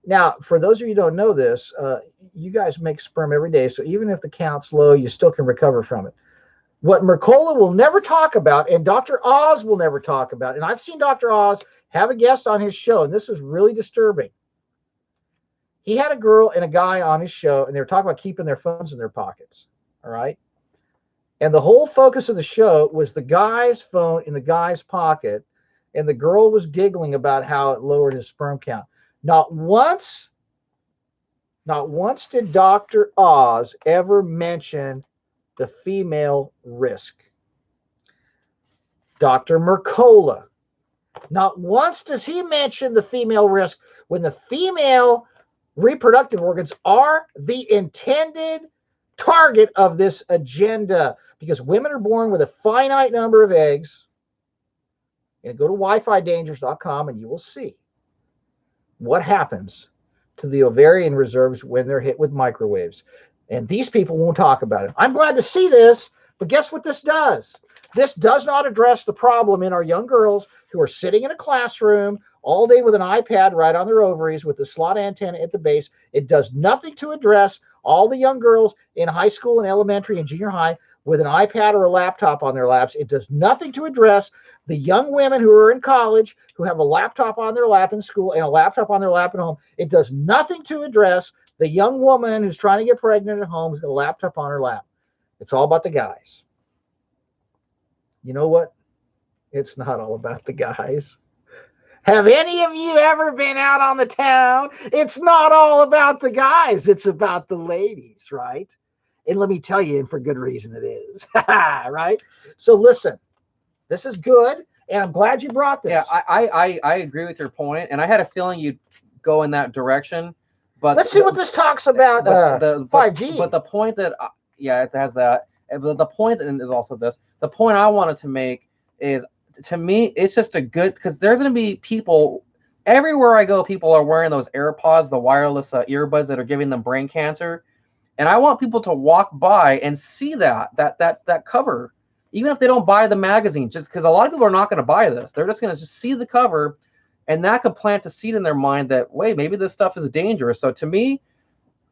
Now, for those of you who don't know this, you guys make sperm every day, so even if the count's low, you still can recover from it. What Mercola will never talk about, and Dr. Oz will never talk about, and I've seen Dr. Oz, have a guest on his show, and this was really disturbing. He had a girl and a guy on his show, and they were talking about keeping their phones in their pockets. All right. And the whole focus of the show was the guy's phone in the guy's pocket, and the girl was giggling about how it lowered his sperm count. Not once did Dr. Oz ever mention the female risk. Dr. Mercola, not once does he mention the female risk when the female reproductive organs are the intended target of this agenda, because women are born with a finite number of eggs. And go to wifidangers.com and you will see what happens to the ovarian reserves when they're hit with microwaves. And these people won't talk about it. I'm glad to see this, but guess what this does? This does not address the problem in our young girls who are sitting in a classroom all day with an iPad right on their ovaries with the slot antenna at the base. It does nothing to address all the young girls in high school and elementary and junior high with an iPad or a laptop on their laps. It does nothing to address the young women who are in college who have a laptop on their lap in school and a laptop on their lap at home. It does nothing to address the young woman who's trying to get pregnant at home who's got a laptop on her lap. It's all about the guys. You know what? It's not all about the guys. Have any of you ever been out on the town? It's not all about the guys. It's about the ladies, right? And let me tell you, and for good reason it is, right? So listen, this is good, and I'm glad you brought this. Yeah, I agree with your point, and I had a feeling you'd go in that direction. But let's see what this talks about. 5G. But the point that, yeah, it has that. But the point is also this. The point I wanted to make is, to me, it's just a good, because there's going to be people everywhere I go. People are wearing those AirPods, the wireless earbuds that are giving them brain cancer. And I want people to walk by and see that cover, even if they don't buy the magazine, just because a lot of people are not going to buy this. They're just going to just see the cover, and that could plant a seed in their mind that, wait, maybe this stuff is dangerous. So to me,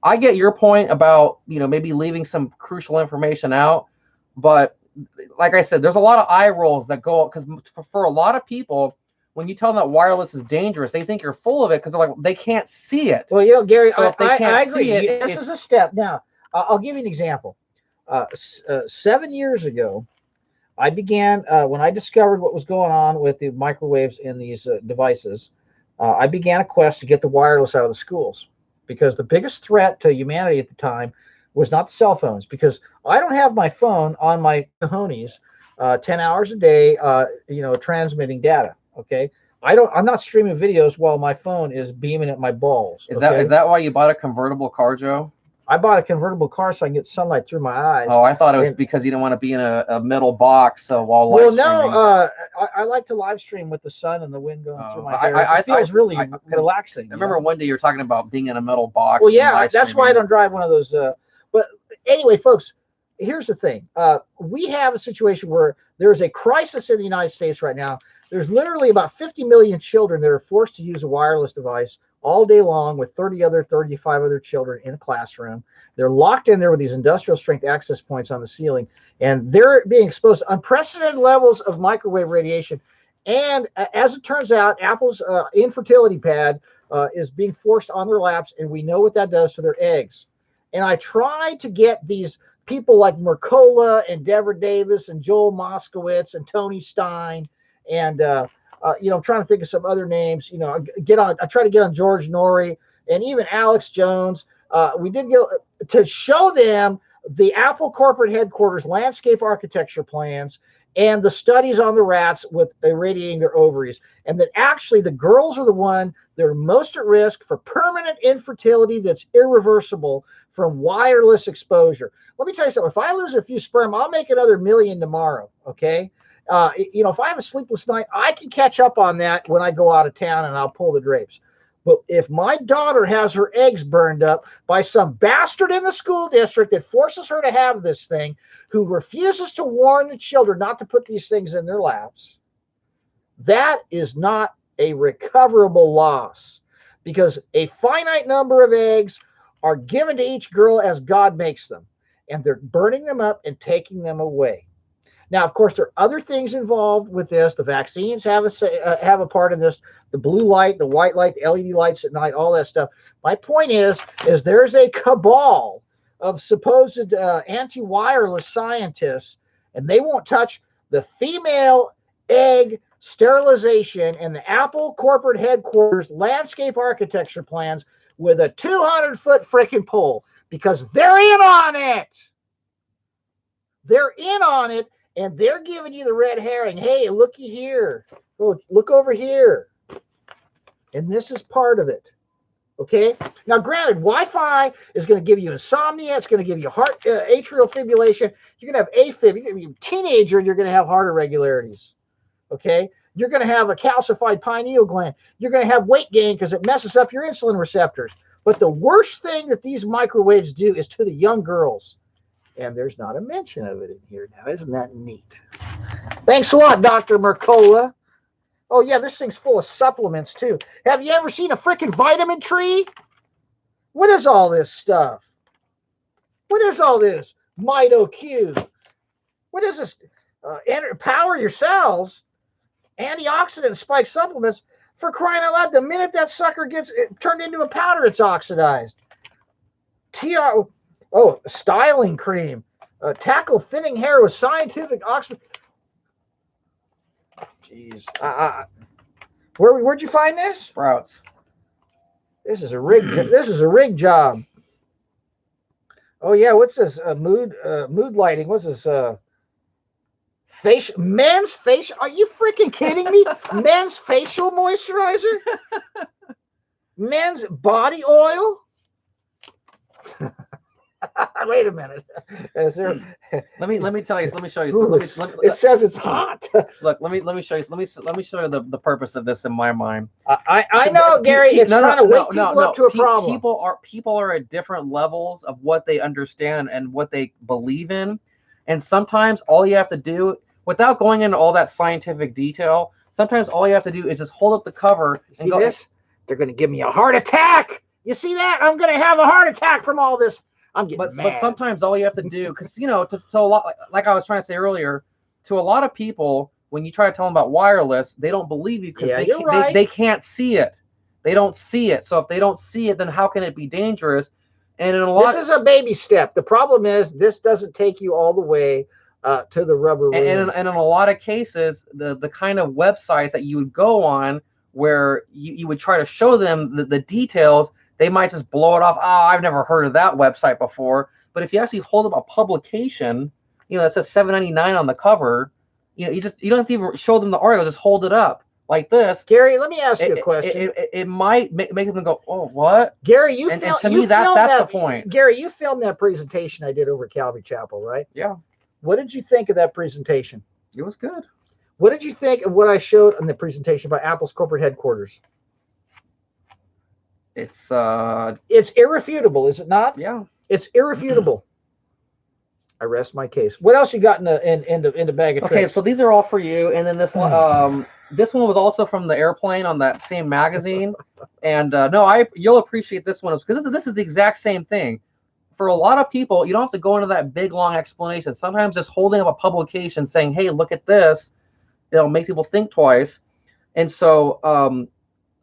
I get your point about, maybe leaving some crucial information out. But like I said, there's a lot of eye rolls that go, because for a lot of people, when you tell them that wireless is dangerous, they think you're full of it because they're like, they can't see it. Well, Gary, so I agree. This is a step. Now, I'll give you an example. 7 years ago, I began, when I discovered what was going on with the microwaves in these devices, I began a quest to get the wireless out of the schools, because the biggest threat to humanity at the time was not the cell phones, because I don't have my phone on my cojones 10 hours a day, transmitting data. Okay. I'm not streaming videos while my phone is beaming at my balls. Is that why you bought a convertible car, Joe? I bought a convertible car so I can get sunlight through my eyes. Oh, I thought it was because you didn't want to be in a metal box while live streaming. No, I like to live stream with the sun and the wind going through my hair. It feels really relaxing. I remember one day you were talking about being in a metal box. Well, yeah, that's why I don't drive one of those. But anyway, folks, here's the thing. We have a situation where there's a crisis in the United States right now. There's literally about 50 million children that are forced to use a wireless device all day long with 35 other children in a classroom. They're locked in there with these industrial strength access points on the ceiling, and they're being exposed to unprecedented levels of microwave radiation. And as it turns out, Apple's infertility pad is being forced on their laps, and we know what that does to their eggs. And I tried to get these people like Mercola and Deborah Davis and Joel Moskowitz and Tony Stein and I'm trying to think of some other names. I try to get on George Norrie and even Alex Jones. We did get to show them the Apple corporate headquarters landscape architecture plans and the studies on the rats with irradiating their ovaries, and that actually the girls are the one that are most at risk for permanent infertility that's irreversible from wireless exposure. Let me tell you something. If I lose a few sperm, I'll make another million tomorrow. Okay. If I have a sleepless night, I can catch up on that when I go out of town and I'll pull the drapes. But if my daughter has her eggs burned up by some bastard in the school district that forces her to have this thing, who refuses to warn the children not to put these things in their laps, that is not a recoverable loss, because a finite number of eggs are given to each girl as God makes them, and they're burning them up and taking them away. Now, of course, there are other things involved with this. The vaccines have a part in this. The blue light, the white light, the LED lights at night, all that stuff. My point is there's a cabal of supposed anti-wireless scientists, and they won't touch the female egg sterilization and the Apple corporate headquarters landscape architecture plans with a 200-foot freaking pole, because they're in on it. They're in on it, and they're giving you the red herring. Hey, looky here. Oh, look over here. And this is part of it. Okay? Now, granted, Wi-Fi is going to give you insomnia. It's going to give you heart atrial fibrillation. You're going to have AFib. You're going to be a teenager, and you're going to have heart irregularities. Okay? You're going to have a calcified pineal gland. You're going to have weight gain because it messes up your insulin receptors. But the worst thing that these microwaves do is to the young girls. And there's not a mention of it in here now. Isn't that neat? Thanks a lot, Dr. Mercola. Oh, yeah, this thing's full of supplements, too. Have you ever seen a freaking vitamin tree? What is all this stuff? What is all this? MitoQ. What is this? Power your cells. Antioxidant spike supplements. For crying out loud, the minute that sucker gets turned into a powder, it's oxidized. Styling cream. Tackle thinning hair with scientific oxygen. Jeez. Where'd you find this? Sprouts. This is a rig job. Oh yeah, what's this? Mood lighting. What's this? Men's facial. Are you freaking kidding me? Men's facial moisturizer? Men's body oil? Wait a minute. Is there... Let me tell you. Let me show you. It says it's hot. Look, let me show you. Let me show you the purpose of this in my mind. I know, Gary. It's trying to wake people up to a problem. People are at different levels of what they understand and what they believe in, and sometimes all you have to do, without going into all that scientific detail, sometimes all you have to do is just hold up the cover and go. This? They're going to give me a heart attack. You see that? I'm going to have a heart attack from all this. I'm getting mad. But sometimes all you have to do, because to a lot, like I was trying to say earlier, to a lot of people, when you try to tell them about wireless, they don't believe you because they can't see it. They don't see it. So if they don't see it, then how can it be dangerous? And in a lot, this is a baby step. The problem is this doesn't take you all the way to the rubber room. And in a lot of cases, the kind of websites that you would go on where you would try to show them the details, they might just blow it off. Oh, I've never heard of that website before. But if you actually hold up a publication, that says $7.99 on the cover, you don't have to even show them the article. Just hold it up like this. Gary, let me ask you a question. It might make them go, oh, what? Gary, that's the point. Gary, you filmed that presentation I did over at Calvary Chapel, right? Yeah. What did you think of that presentation? It was good. What did you think of what I showed in the presentation about Apple's corporate headquarters? It's irrefutable, is it not? Yeah. It's irrefutable. I rest my case. What else you got in the bag of tricks? Okay, so these are all for you, and then this one this one was also from the airplane on that same magazine. And you'll appreciate this one because this is the exact same thing. For a lot of people, you don't have to go into that big long explanation. Sometimes just holding up a publication saying, "Hey, look at this," it'll make people think twice. And so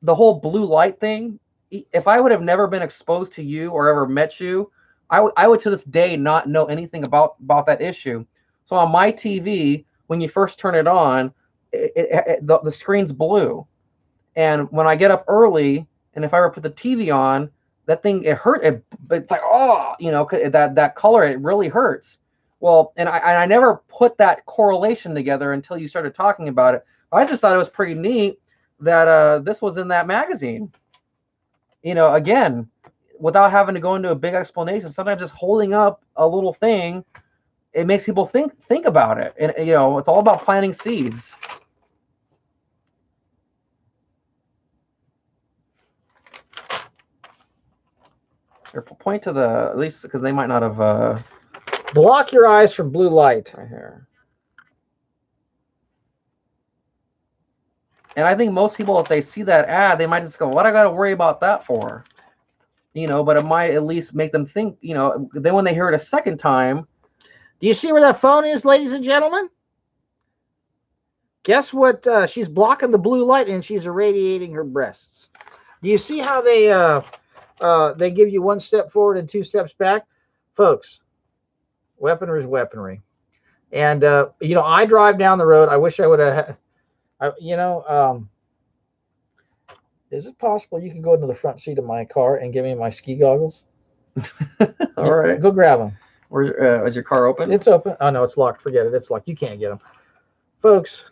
the whole blue light thing, if I would have never been exposed to you or ever met you, I would to this day not know anything about that issue. So on my TV, when you first turn it on, the screen's blue. And when I get up early, and if I were to put the TV on, that thing, it's like, oh, that color, it really hurts. Well, and I never put that correlation together until you started talking about it. I just thought it was pretty neat that this was in that magazine. Again, without having to go into a big explanation, sometimes just holding up a little thing, it makes people think about it. And it's all about planting seeds. Or point to at least because they might not have block your eyes from blue light right here. And I think most people, if they see that ad, they might just go, what I got to worry about that for? But it might at least make them think, then when they hear it a second time. Do you see where that phone is, ladies and gentlemen? Guess what? She's blocking the blue light and she's irradiating her breasts. Do you see how they give you 1 step forward and 2 steps back? Folks, weaponry is weaponry. And, I drive down the road. I wish I would have, is it possible you can go into the front seat of my car and give me my ski goggles? All right. Go grab them. Is your car open? It's open. Oh, no, it's locked. Forget it. It's locked. You can't get them. Folks.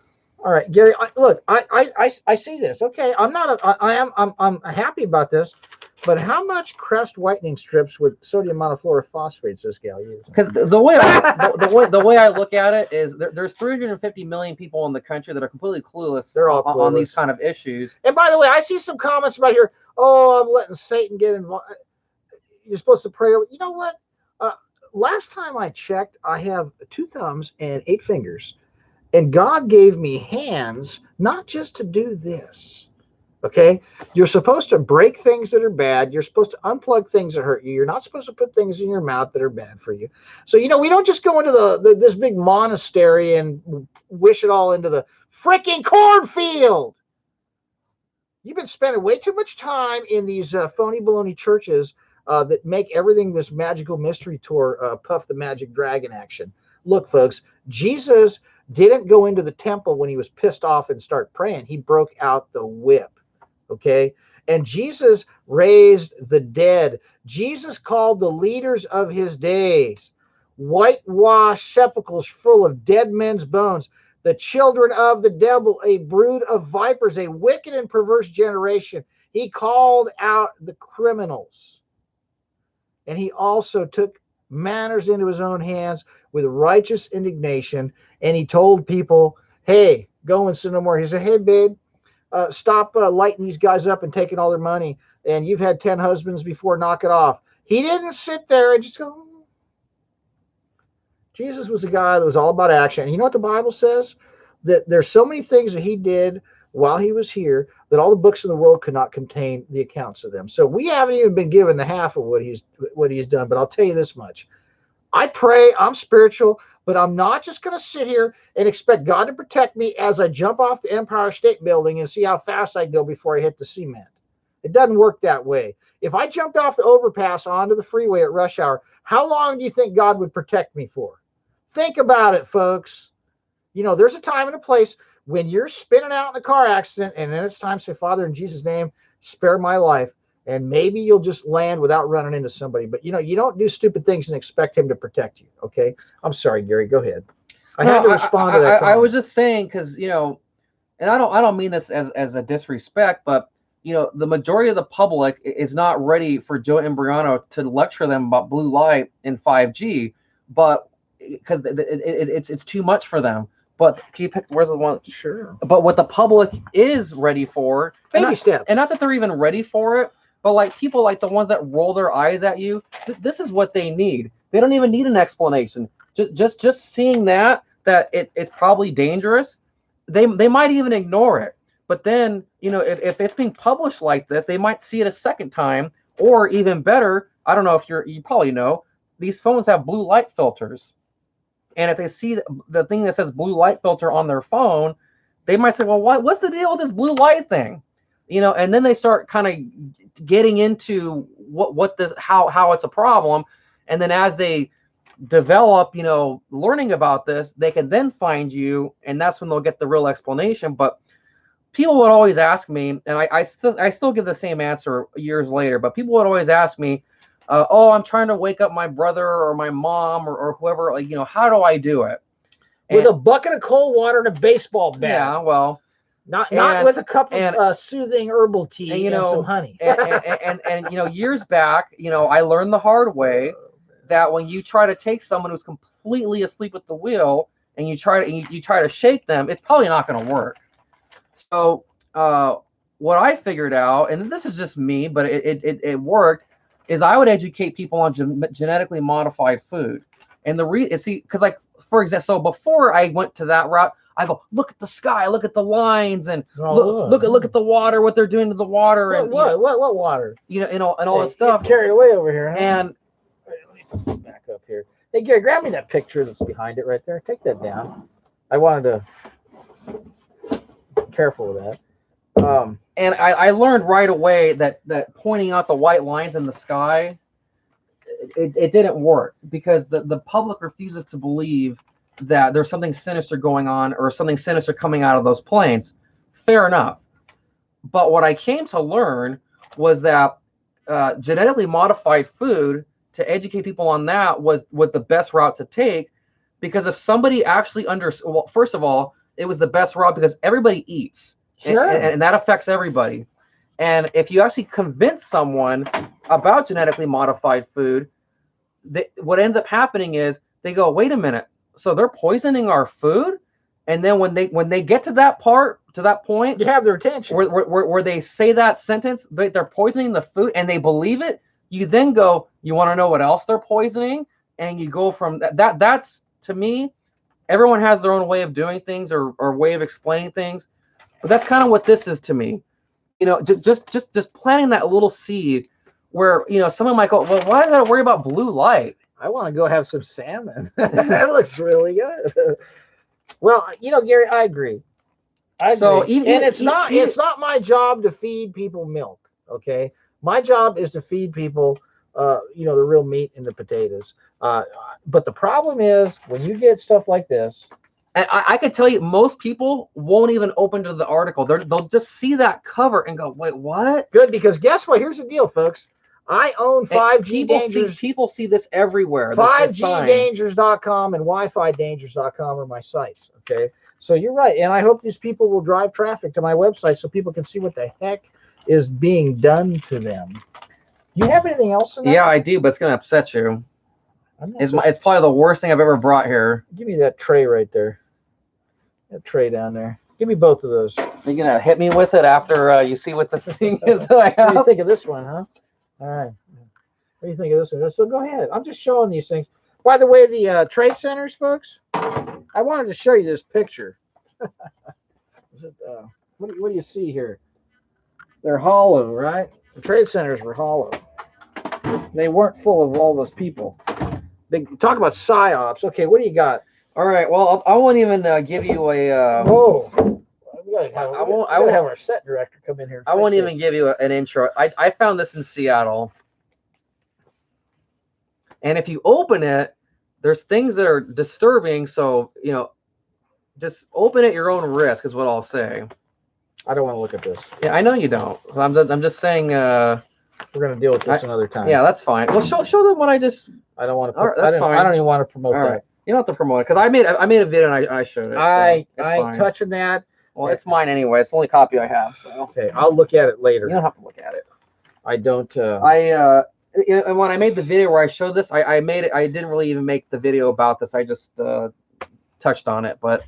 All right, Gary, look, I see this. Okay, I'm happy about this, but how much Crest whitening strips with sodium monofluorophosphate this gal use? Because the way I look at it is there's 350 million people in the country that are completely clueless. They're all clueless on these kind of issues. And by the way, I see some comments about here. Oh, I'm letting Satan get involved. You're supposed to pray over. You know what? Last time I checked, I have 2 thumbs and 8 fingers. And God gave me hands, not just to do this, okay? You're supposed to break things that are bad. You're supposed to unplug things that hurt you. You're not supposed to put things in your mouth that are bad for you. So, we don't just go into this big monastery and wish it all into the freaking cornfield. You've been spending way too much time in these phony baloney churches that make everything this magical mystery tour Puff the Magic Dragon action. Look, folks, Jesus didn't go into the temple when he was pissed off and start praying. He broke out the whip, okay? And Jesus raised the dead. Jesus called the leaders of his days whitewashed sepulchres full of dead men's bones, the children of the devil, a brood of vipers, a wicked and perverse generation. He called out the criminals. And he also took matters into his own hands with righteous indignation, and he told people, hey, go and sin no more. He said, hey, babe, stop lighting these guys up and taking all their money, and you've had 10 husbands before, knock it off. He didn't sit there and just go. Jesus was a guy that was all about action. And you know what the Bible says? That there's so many things that he did while he was here that all the books in the world could not contain the accounts of them. So we haven't even been given the half of what he's done. But I'll tell you this much. I pray, I'm spiritual, but I'm not just going to sit here and expect God to protect me as I jump off the Empire State Building and see how fast I go before I hit the cement. It doesn't work that way. If I jumped off the overpass onto the freeway at rush hour, how long do you think God would protect me for? Think about it, folks. There's a time and a place when you're spinning out in a car accident, and then it's time to say, Father, in Jesus' name, spare my life. And maybe you'll just land without running into somebody. But, you don't do stupid things and expect him to protect you, okay? I'm sorry, Gary. Go ahead. I had to respond to that. I was just saying because, and I don't mean this as a disrespect, but, the majority of the public is not ready for Joe Imbriano to lecture them about blue light and 5G, but because it's too much for them. But can you pick, where's the one? Sure. But what the public is ready for, baby steps. And not that they're even ready for it, but like people like the ones that roll their eyes at you, this is what they need. They don't even need an explanation. Just seeing that it's probably dangerous, they might even ignore it. But then, if it's being published like this, they might see it a second time, or even better, I don't know if you probably know, these phones have blue light filters. And if they see the thing that says blue light filter on their phone, they might say, well, what's the deal with this blue light thing? And then they start kind of getting into how it's a problem. And then as they develop, learning about this, they can then find you, and that's when they'll get the real explanation. But people would always ask me, and I still give the same answer years later, but people would always ask me, oh, I'm trying to wake up my brother or my mom or whoever, how do I do it? With a bucket of cold water and a baseball bat. Yeah, well, not with a cup of soothing herbal tea and some honey. and years back, I learned the hard way that when you try to take someone who's completely asleep at the wheel and you try to shake them, it's probably not going to work. So what I figured out, and this is just me, but it worked, is I would educate people on genetically modified food. And because like, for example, so before I went to that route, I go, look at the sky, look at the lines, and look at the water, what they're doing to the water. What water? And all that stuff. Carried away over here, huh? And let me back up here. Hey, Gary, grab me that picture that's behind it right there. Take that down. I wanted to. careful with that. And I learned right away that pointing out the white lines in the sky, it didn't work, because the public refuses to believe that there's something sinister going on or something sinister coming out of those planes. Fair enough. But what I came to learn was that genetically modified food, to educate people on that, was the best route to take, because if somebody actually well, first of all, it was the best route because everybody eats. Sure. And that affects everybody. And if you actually convince someone about genetically modified food, what ends up happening is they go, wait a minute, so they're poisoning our food? And then when they get to that point, you have their attention, where they say that sentence, they're poisoning the food, and they believe it. You then go, you want to know what else they're poisoning? And you go from that. That's, to me, everyone has their own way of doing things or way of explaining things. But that's kind of what this is to me. You know, just planting that little seed where, you know, someone might go, well, why do I gotta worry about blue light? I want to go have some salmon. That looks really good. Well, you know, Gary, I agree. So and it's not my job to feed people milk. Okay, my job is to feed people, you know, the real meat and the potatoes. But the problem is when you get stuff like this. And I can tell you, most people won't even open to the article. They'll just see that cover and go, wait, what? Good, because guess what? Here's the deal, folks. I own 5G Dangers. People see this everywhere. 5GDangers.com and WiFiDangers.com are my sites. Okay, so you're right, and I hope these people will drive traffic to my website so people can see what the heck is being done to them. You have anything else in there? Yeah, I do, but it's gonna upset you. It's probably the worst thing I've ever brought here. Give me that tray right there. That tray down there. Give me both of those. You're gonna hit me with it after you see what this thing is that I have? What do you think of this one, huh? All right. What do you think of this one? So go ahead. I'm just showing these things. By the way, the trade centers, folks, I wanted to show you this picture. What do you see here? They're hollow, right? The trade centers were hollow. They weren't full of all those people. They talk about psyops. Okay, what do you got? All right. Well, I won't even give you a. Whoa. I won't have our set director come in here. I won't even give you an intro. I found this in Seattle. And if you open it, there's things that are disturbing. So, you know, just open at your own risk is what I'll say. I don't want to look at this. Yeah, I know you don't. So I'm just saying. We're going to deal with this another time. Yeah, that's fine. Well, show them what I just. I don't want to. Right, that's fine. I don't even want to promote that. You don't have to promote it because I made a video and I showed it. I ain't touching that. Well, it's mine anyway. It's the only copy I have. So okay, I'll look at it later. You don't have to look at it. I don't. And when I made the video where I showed this, I made it. I didn't really even make the video about this. I just touched on it. But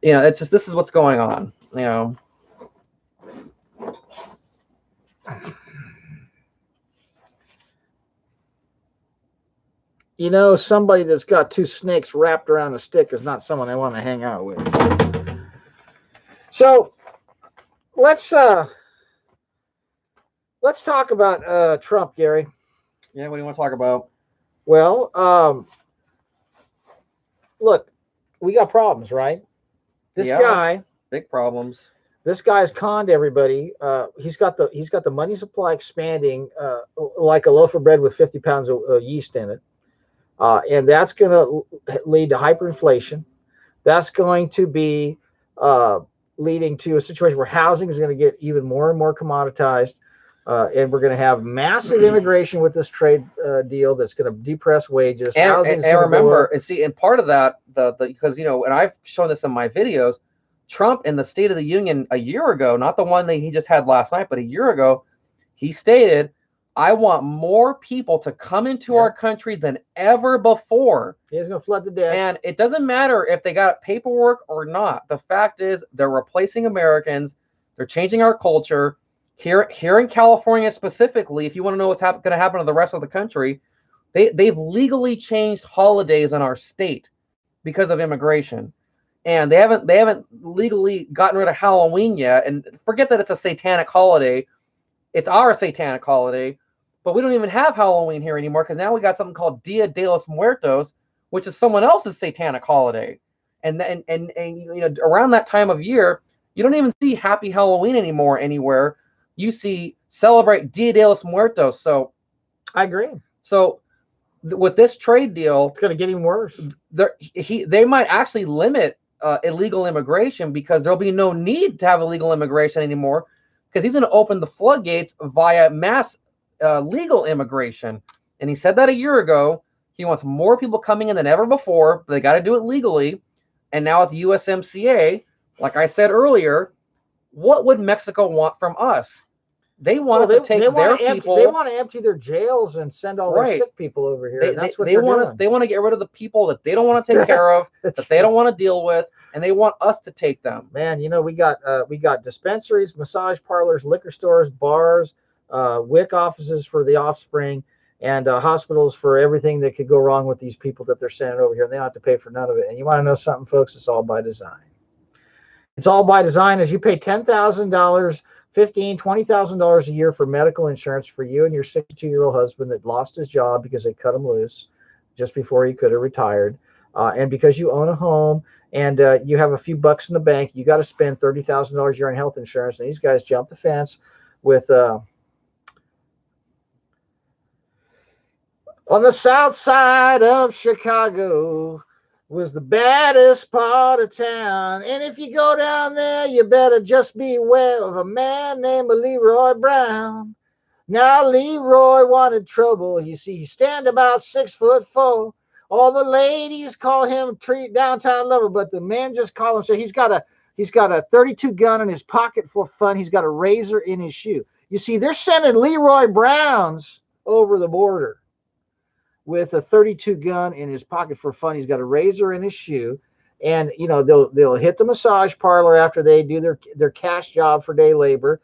you know, it's just this is what's going on. You know. You know, somebody that's got two snakes wrapped around a stick is not someone I want to hang out with. So let's talk about Trump, Gary. Yeah, what do you want to talk about? Well, look, we got problems, right? This guy, big problems. This guy's conned everybody. He's got the money supply expanding like a loaf of bread with 50 pounds of yeast in it. And that's going to lead to hyperinflation. That's going to be leading to a situation where housing is going to get even more and more commoditized. And we're going to have massive immigration with this trade deal that's going to depress wages. And remember, and see, and part of that, because, you know, and I've shown this in my videos, Trump in the State of the Union a year ago, not the one that he just had last night, but a year ago, he stated, I want more people to come into our country than ever before. He's going to flood the debt. And it doesn't matter if they got paperwork or not. The fact is they're replacing Americans. They're changing our culture. Here in California specifically, if you want to know what's going to happen to the rest of the country, they've legally changed holidays in our state because of immigration. And they haven't legally gotten rid of Halloween yet. And forget that it's a satanic holiday. It's our satanic holiday. But we don't even have Halloween here anymore because now we got something called Dia de los Muertos, which is someone else's satanic holiday. And you know, around that time of year, You don't even see Happy Halloween anymore anywhere. You see celebrate Dia de los Muertos. So I agree. So with this trade deal, it's going to get even worse. They might actually limit illegal immigration, because there'll be no need to have illegal immigration anymore, because he's going to open the floodgates via mass legal immigration. And he said that a year ago. He wants more people coming in than ever before, but they got to do it legally. And now with the USMCA, like I said earlier, what would Mexico want from us? They want us to take their people. They want to empty their jails and send all their sick people over here. That's what they want us. They want to get rid of the people that they don't want to take care of, that they don't want to deal with, and they want us to take them. Man, you know, we got dispensaries, massage parlors, liquor stores, bars, WIC offices for the offspring, and hospitals for everything that could go wrong with these people that they're sending over here. And they don't have to pay for none of it. And you want to know something, folks? It's all by design. It's all by design. As you pay $10,000, $15,000, $20,000 a year for medical insurance for you and your 62-year-old husband that lost his job because they cut him loose just before he could have retired, and because you own a home and you have a few bucks in the bank, you got to spend $30,000 a year on health insurance. And these guys jump the fence with on the south side of Chicago was the baddest part of town. And if you go down there, you better just be aware of a man named Leroy Brown. Now, Leroy wanted trouble. You see, he stand about 6'4". All the ladies call him downtown lover, but the men just call him. So he's got a 32 gun in his pocket for fun. He's got a razor in his shoe. You see, they're sending Leroy Browns over the border with a 32 gun in his pocket for fun. He's got a razor in his shoe, and you know they'll hit the massage parlor after they do their cash job for day labor.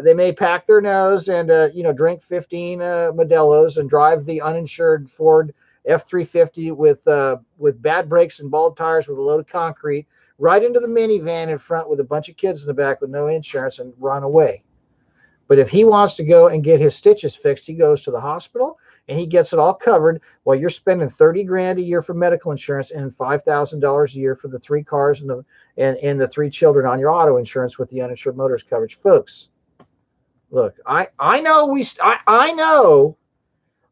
They may pack their nose and drink 15 Modelo's and drive the uninsured Ford F-350 with bad brakes and bald tires with a load of concrete right into the minivan in front with a bunch of kids in the back with no insurance and run away. But if he wants to go and get his stitches fixed, he goes to the hospital and he gets it all covered while you're spending $30,000 a year for medical insurance and $5,000 a year for the 3 cars and the 3 children on your auto insurance with the uninsured motorist coverage. Folks, look, I know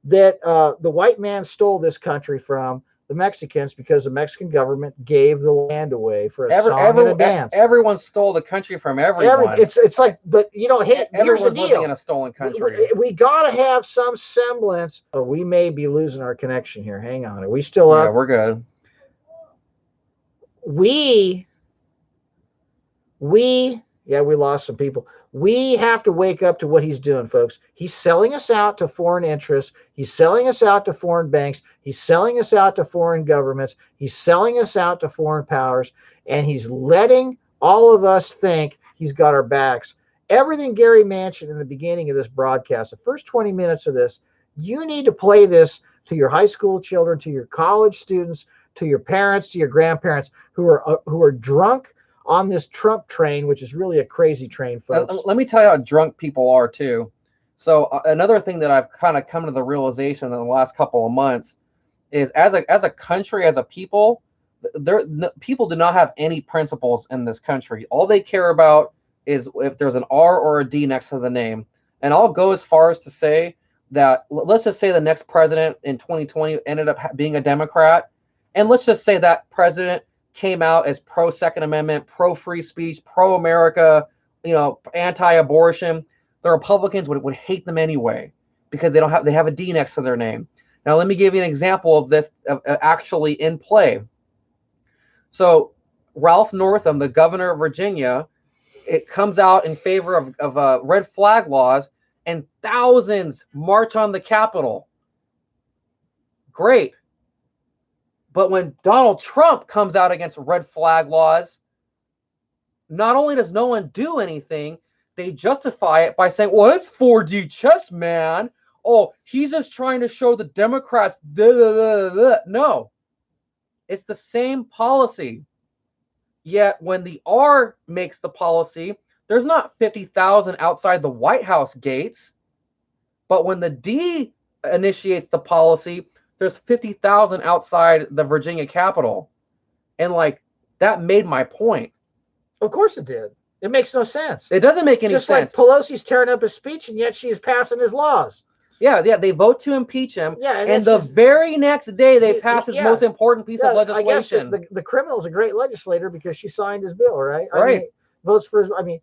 that the white man stole this country from the Mexicans because the Mexican government gave the land away for a song and a dance. Everyone stole the country from everyone. It's like, but you know, hey, here's the deal. Living in a stolen country. We got to have some semblance. Oh, we may be losing our connection here. Hang on. Are we still up? Yeah, we're good. We lost some people. We have to wake up to what he's doing, folks. He's selling us out to foreign interests. He's selling us out to foreign banks. He's selling us out to foreign governments. He's selling us out to foreign powers. And he's letting all of us think he's got our backs. Everything Gary mentioned in the beginning of this broadcast, the first 20 minutes of this, you need to play this to your high school children, to your college students, to your parents, to your grandparents who are drunk on this Trump train, which is really a crazy train, folks. Let me tell you how drunk people are too. So another thing that I've kind of come to the realization in the last couple of months is as a country, as a people, people do not have any principles in this country. All they care about is if there's an R or a D next to the name. And I'll go as far as to say that, let's just say the next president in 2020 ended up being a Democrat. And let's just say that president came out as pro Second Amendment, pro free speech, pro America, anti-abortion. The Republicans would hate them anyway because they have a D next to their name. Now let me give you an example of this actually in play. So Ralph Northam, the governor of Virginia, it comes out in favor of red flag laws, and thousands march on the Capitol. Great. But when Donald Trump comes out against red flag laws, not only does no one do anything, they justify it by saying, well, it's 4D chess, man. Oh, he's just trying to show the Democrats. Blah, blah, blah, blah. No, it's the same policy. Yet when the R makes the policy, there's not 50,000 outside the White House gates. But when the D initiates the policy, there's 50,000 outside the Virginia Capitol. And that made my point. Of course it did. It makes no sense. It doesn't make any sense. sense. Just like Pelosi's tearing up his speech, and yet she is passing his laws. Yeah, they vote to impeach him. Yeah, and the very next day they pass his most important piece of legislation. I guess the criminal's a great legislator because she signed his bill, right? Right. I mean, votes for his. I mean,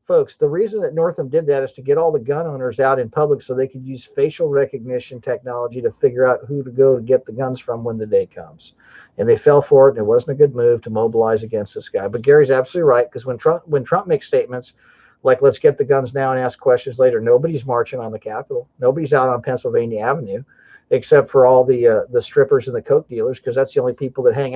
folks, the reason that Northam did that is to get all the gun owners out in public so they could use facial recognition technology to figure out who to go to get the guns from when the day comes. And they fell for it, and it wasn't a good move to mobilize against this guy. But Gary's absolutely right, because when Trump makes statements like, let's get the guns now and ask questions later, nobody's marching on the Capitol. Nobody's out on Pennsylvania Avenue, except for all the strippers and the coke dealers, because that's the only people that hang out